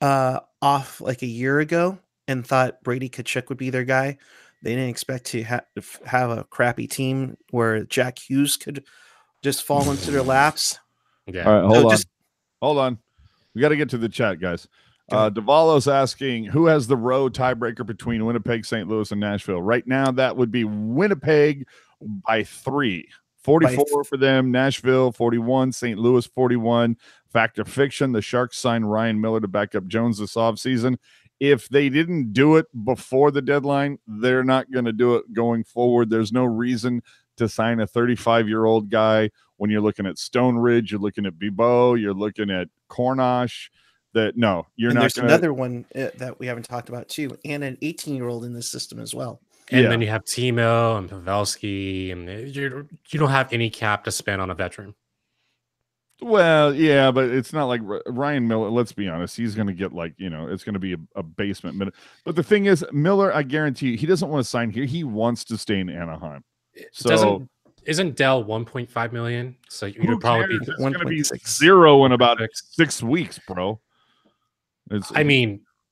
off like a year ago and thought Brady Tkachuk would be their guy. They didn't expect to have a crappy team where Jack Hughes could just fall into their laps. Yeah. All right, hold on. We got to get to the chat, guys. Davalo's asking, who has the road tiebreaker between Winnipeg, St. Louis, and Nashville? Right now, that would be Winnipeg by 3. 44 for them, Nashville 41, St. Louis 41. Fact or fiction, the Sharks signed Ryan Miller to back up Jones this offseason. If they didn't do it before the deadline, they're not going to do it going forward. There's no reason to sign a 35-year-old guy when you're looking at Stone Ridge, you're looking at Bibeau, you're looking at Cornosh. You're not. There's another one that we haven't talked about too, and an 18-year-old in this system as well. And then you have Teal and Pavelski, and you don't have any cap to spend on a veteran. Well, yeah, but it's not like Ryan Miller. Let's be honest. He's going to get it's going to be a basement minute. But the thing is, Miller, I guarantee you, he doesn't want to sign here. He wants to stay in Anaheim. So isn't Dell 1.5 million? So you'd probably be 1.6 in about 6 weeks, bro.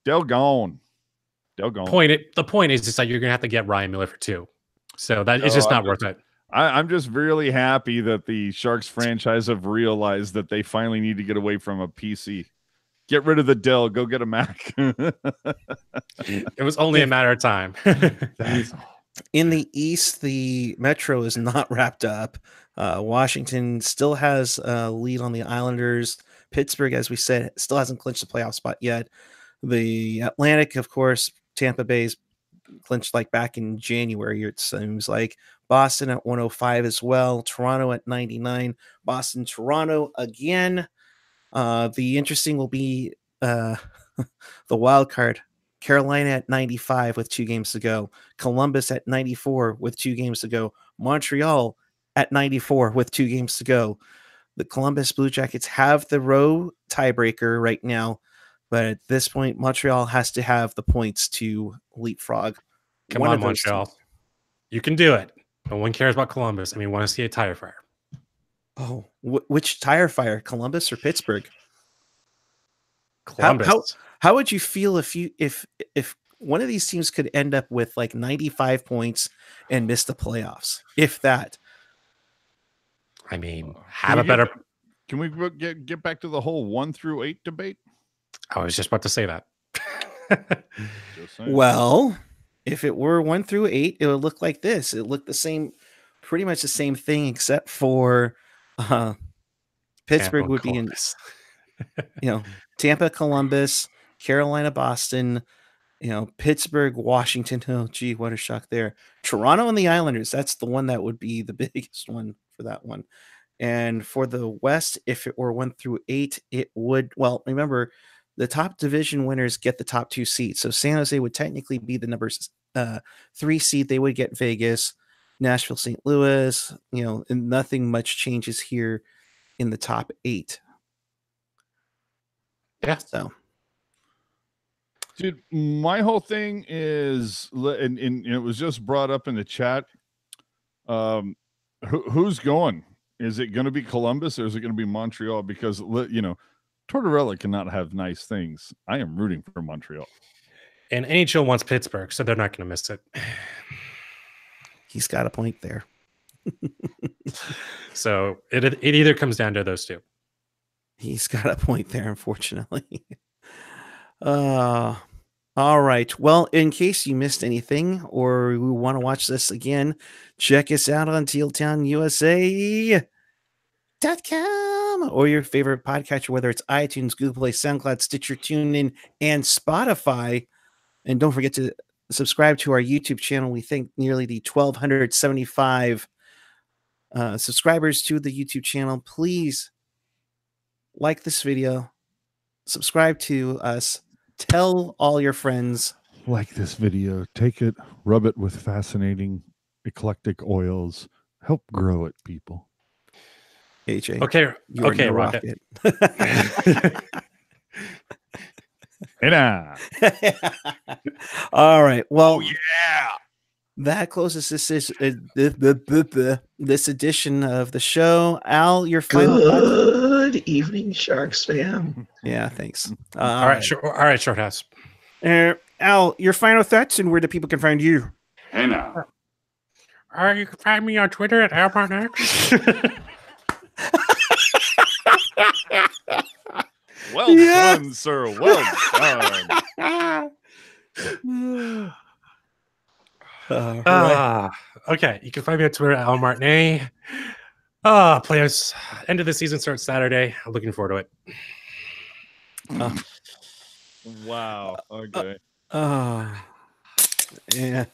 Dell gone. The point is just like you're gonna have to get Ryan Miller for 2, so that it's just not worth it. I'm just really happy that the Sharks franchise have realized that they finally need to get away from a PC. Get rid of the Dell. Go get a Mac. It was only a matter of time. In the East, the Metro is not wrapped up. Washington still has a lead on the Islanders. Pittsburgh, as we said, still hasn't clinched the playoff spot yet. The Atlantic, of course, Tampa Bay's clinched like back in January, it seems like. Boston at 105 as well. Toronto at 99. Boston, Toronto again. The interesting will be the wild card. Carolina at 95 with 2 games to go. Columbus at 94 with 2 games to go. Montreal at 94 with 2 games to go. The Columbus Blue Jackets have the row tiebreaker right now, but at this point, Montreal has to have the points to leapfrog. Come on, Montreal. You can do it. No one cares about Columbus. We want to see a tire fire. Oh, which tire fire? Columbus or Pittsburgh? Columbus. How would you feel if one of these teams could end up with like 95 points and miss the playoffs? If that. I mean, have a better. Can we get back to the whole 1 through 8 debate? I was just about to say that. Well, if it were 1 through 8, it would look like this. It looked the same, pretty much the same thing, except for Pittsburgh would be in, Tampa, Columbus, Carolina, Boston, Pittsburgh, Washington. Oh, gee, what a shock there. Toronto and the Islanders. That's the one that would be the biggest one for that one. And for the West, if it were 1 through 8, it would, well, remember, the top division winners get the top 2 seats. So San Jose would technically be the number 3 seed. They would get Vegas, Nashville, St. Louis, and nothing much changes here in the top 8. Yeah. So, dude, my whole thing is, and it was just brought up in the chat. Who's going? Is it going to be Columbus or is it going to be Montreal? Because, Tortorella cannot have nice things. I am rooting for Montreal. And NHL wants Pittsburgh, so they're not going to miss it. He's got a point there. So it either comes down to those two. He's got a point there, unfortunately. All right. Well, in case you missed anything or we want to watch this again, check us out on tealtownusa.com or your favorite podcatcher, whether it's iTunes, Google Play, SoundCloud, Stitcher, TuneIn, and Spotify. And don't forget to subscribe to our YouTube channel. We thank nearly the 1,275 subscribers to the YouTube channel. Please like this video, subscribe to us, tell all your friends. Like this video, take it, rub it with fascinating, eclectic oils. Help grow it, people. AJ. Okay, Rocket. All right. Well, yeah. That closes this edition of the show. Al, your final Good evening, Sharks fam. Yeah, thanks. All right, Shorthouse. Al, your final thoughts and where the people can find you. Hey now. You can find me on Twitter at AlBartX. Well done, sir. Well done. Okay, you can find me on Twitter at Martinet. Players, end of the season starts Saturday. I'm looking forward to it. Wow. Okay. Yeah.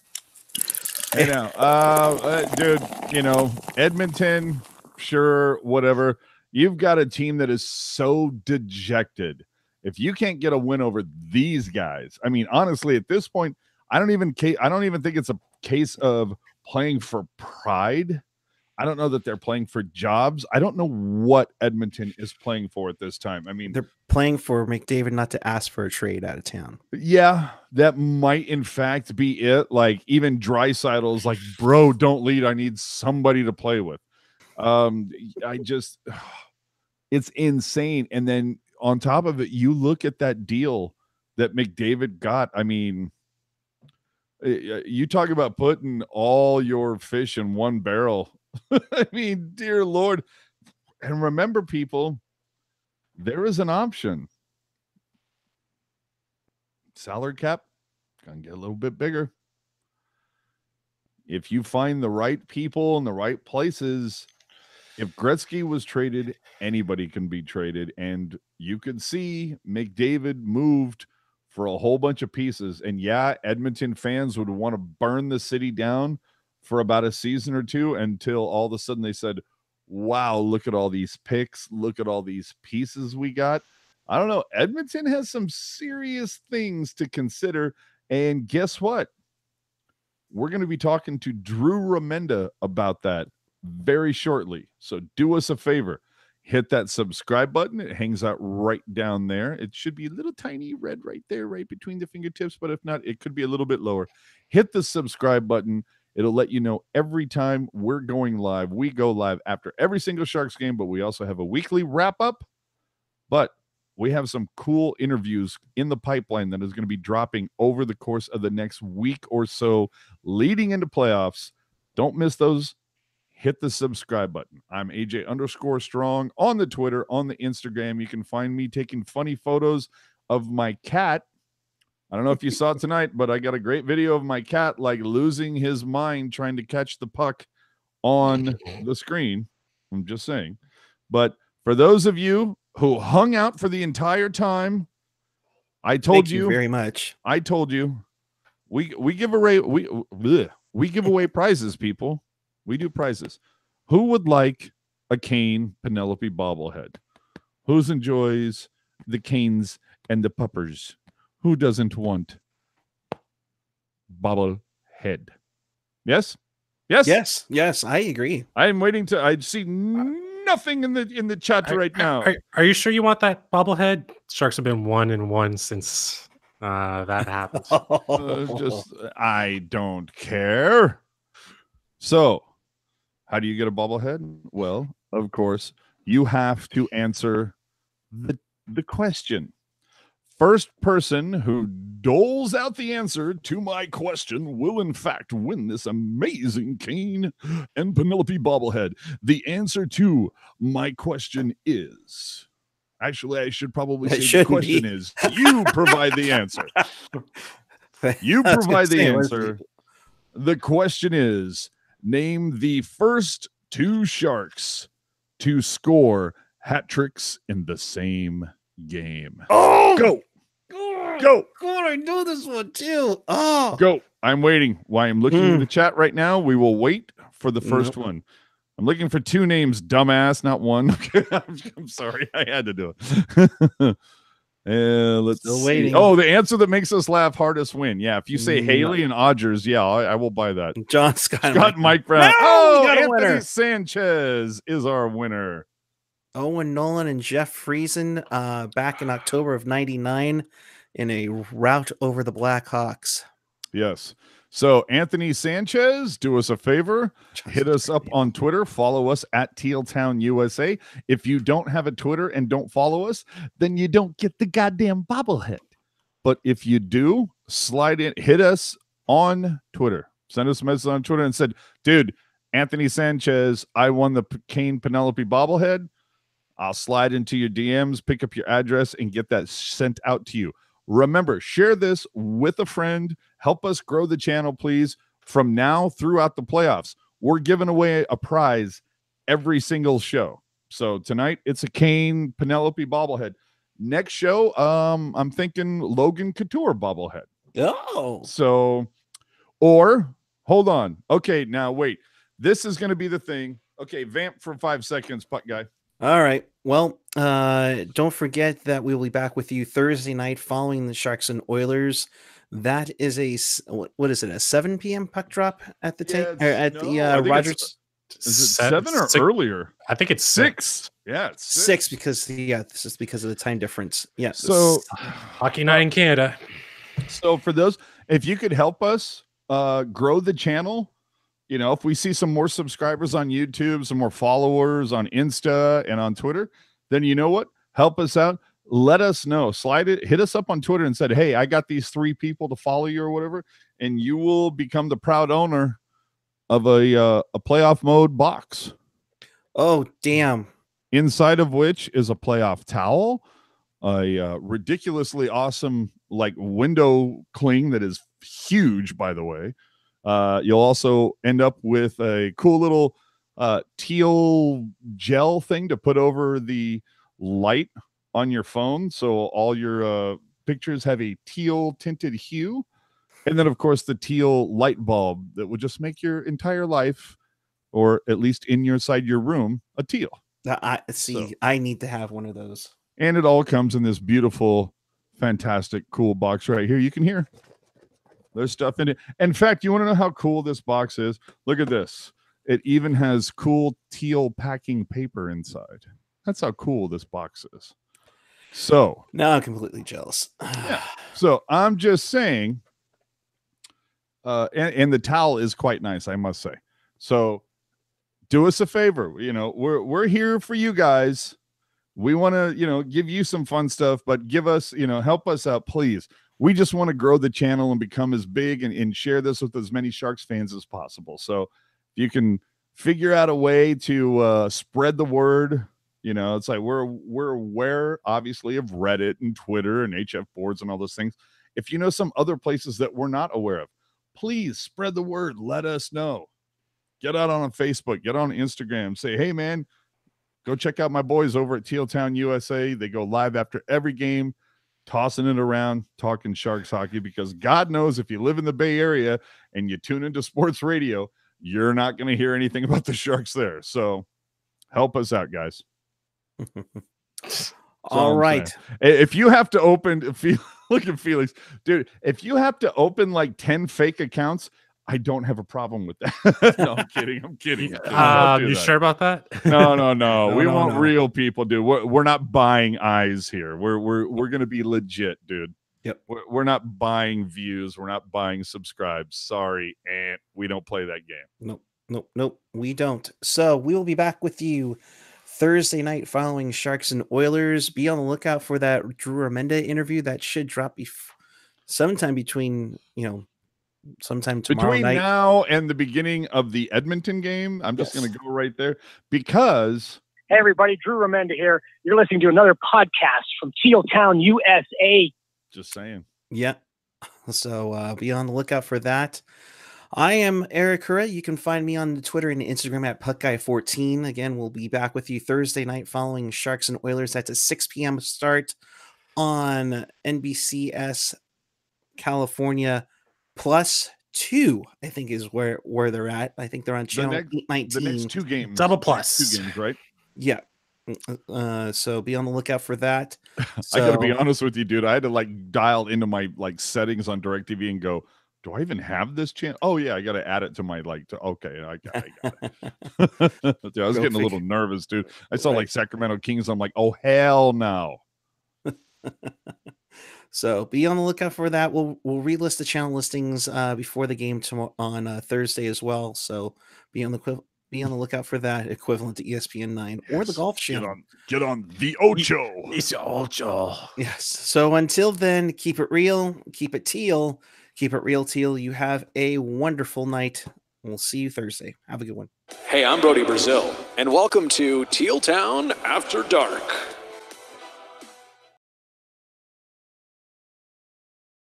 I know. Dude, Edmonton, sure, whatever. You've got a team that is so dejected. If you can't get a win over these guys, I mean, honestly, at this point, I don't even think it's a case of playing for pride. I don't know that they're playing for jobs. I don't know what Edmonton is playing for at this time. I mean, they're playing for McDavid not to ask for a trade out of town. Yeah, that might in fact be it. Like even Draisaitl's like, bro, don't lead. I need somebody to play with. It's insane. And then on top of it, you look at that deal that McDavid got. I mean, you talk about putting all your fish in one barrel. I mean, dear Lord. And remember, people, there is an option. Salary cap gonna get a little bit bigger. If you find the right people in the right places, if Gretzky was traded, anybody can be traded. And you could see McDavid moved for a whole bunch of pieces. And yeah, Edmonton fans would want to burn the city down for about a season or two until all of a sudden they said, wow, look at all these picks. Look at all these pieces we got. I don't know. Edmonton has some serious things to consider. And guess what? We're going to be talking to Drew Remenda about that very shortly. So do us a favor. Hit that subscribe button. It hangs out right down there. It should be a little tiny red right there, right between the fingertips. But if not, it could be a little bit lower. Hit the subscribe button. It'll let you know every time we're going live. We go live after every single Sharks game, but we also have a weekly wrap-up. But we have some cool interviews in the pipeline that is going to be dropping over the course of the next week or so leading into playoffs. Don't miss those. hit the subscribe button. I'm AJ_Strong on the Twitter, on the Instagram. You can find me taking funny photos of my cat. I don't know if you saw it tonight, but I got a great video of my cat like losing his mind trying to catch the puck on the screen. I'm just saying. But for those of you who hung out for the entire time, I told Thank you very much. I told you we give away we give away prizes, people. We do prizes. Who would like a Kane Penelope bobblehead? Who enjoys the Canes and the Puppers? Who doesn't want bobblehead? Yes? Yes, I agree. I'm waiting to I see nothing in the chat right now. Are you sure you want that bobblehead? Sharks have been 1-1 since that happened. I don't care. So, how do you get a bobblehead? Well, of course, you have to answer the question. First person who doles out the answer to my question will, in fact, win this amazing Kane and Penelope bobblehead. The answer to my question is... Actually, I should probably say the question is, you provide the answer. You provide the answer. The question is, name the first two Sharks to score hat tricks in the same game. Oh! Go! Go! God, I know this one too. Oh! Go! I'm waiting. While I'm looking in the chat right now, we will wait for the first one. I'm looking for two names, dumbass, not one. I'm sorry. I had to do it. Let's Still see. waiting. Oh, the answer that makes us laugh hardest win. Yeah, if you say Haley and Odgers, yeah, I will buy that. John Scott and Mike Brown. No, we got a Anthony winner. Sanchez is our winner. Owen Nolan and Jeff Friesen back in October of '99 in a rout over the Blackhawks. Yes. So, Anthony Sanchez, do us a favor. Hit us up on Twitter. Follow us at tealtownusa. If you don't have a Twitter and don't follow us, then you don't get the goddamn bobblehead. But if you do, slide in, hit us on Twitter. Send us a message on Twitter and said, dude, Anthony Sanchez, I won the Kane Penelope bobblehead. I'll slide into your DMs, pick up your address, and get that sent out to you. Remember, share this with a friend. Help us grow the channel, please. From now throughout the playoffs, we're giving away a prize every single show. So tonight, it's a Kane Penelope bobblehead. Next show, I'm thinking Logan Couture bobblehead. Oh. So, or, hold on. Okay, now wait. This is going to be the thing. Okay, vamp for 5 seconds, puck guy. All right. Well, don't forget that we will be back with you Thursday night following the Sharks and Oilers. That is what is it? A 7 p.m. puck drop at the Rogers. Is it 7 or earlier? I think it's 6. Yeah, it's 6 because this is because of the time difference. Yeah. So hockey night in Canada. So for those, if you could help us grow the channel. You know, if we see some more subscribers on YouTube, some more followers on Insta and on Twitter, then you know what? Help us out. Let us know. Hit us up on Twitter and said, hey, I got these 3 people to follow you or whatever, and you will become the proud owner of a playoff mode box. Oh, damn. Inside of which is a playoff towel, a ridiculously awesome like window cling that is huge, by the way. You'll also end up with a cool little teal gel thing to put over the light on your phone. So all your pictures have a teal tinted hue. And then, of course, the teal light bulb that would just make your entire life, or at least inside your room, a teal. I need to have one of those. And it all comes in this beautiful, fantastic, cool box right here. You can hear. There's stuff in it. In fact, you want to know how cool this box is? Look at this. It even has cool teal packing paper inside. That's how cool this box is. So now I'm completely jealous. Yeah. So I'm just saying, and the towel is quite nice, I must say. So do us a favor. You know, we're here for you guys. We want to, you know, give you some fun stuff, but give us, you know, help us out, please. We just want to grow the channel and become as big and share this with as many Sharks fans as possible. So if you can figure out a way to spread the word. You know, it's like we're aware, obviously, of Reddit and Twitter and HF boards and all those things. If you know some other places that we're not aware of, please spread the word. Let us know. Get out on Facebook. Get on Instagram. Say, hey, man, go check out my boys over at Teal Town USA. They go live after every game, tossing it around, talking Sharks hockey, because God knows if you live in the Bay Area and you tune into sports radio, you're not going to hear anything about the Sharks there. So help us out, guys. All right. If you have to open, look at Felix, dude, if you have to open like 10 fake accounts, I don't have a problem with that. No, I'm kidding. I'm kidding. You sure about that? No. We want real people, dude. We're not buying eyes here. We're going to be legit, dude. Yep. We're not buying views. We're not buying subscribes. Sorry, and we don't play that game. Nope. We don't. So we will be back with you Thursday night following Sharks and Oilers. Be on the lookout for that Drew Remenda interview that should drop sometime between, sometime tomorrow between night. Now and the beginning of the Edmonton game. I'm just going to go right there because. Hey, everybody, Drew Remenda here. You're listening to another podcast from Teal Town, USA. Just saying. Yeah. So be on the lookout for that. I am Erik Kuhre. You can find me on Twitter and Instagram at PuckGuy14. Again, we'll be back with you Thursday night following Sharks and Oilers. That's a 6 p.m. start on NBCS California +2, I think is where they're at. I think they're on channel 819. The next 2 games. Double plus. 2 games, right? Yeah. So be on the lookout for that. I gotta be honest with you, dude. I had to dial into my settings on DirecTV and go, do I even have this channel? Oh yeah, I gotta add it to my okay, I got it. Dude, I was getting a little nervous, dude. I saw Sacramento Kings. I'm like, oh hell no. So be on the lookout for that. We'll relist the channel listings before the game tomorrow on Thursday as well. So be on the lookout for that, equivalent to ESPN 9 or the Golf Channel. Get on the Ocho. It's Ocho. Yes. So until then, keep it real, keep it teal, keep it real, Teal. You have a wonderful night. We'll see you Thursday. Have a good one. Hey, I'm Brody Brazil, and welcome to Teal Town After Dark.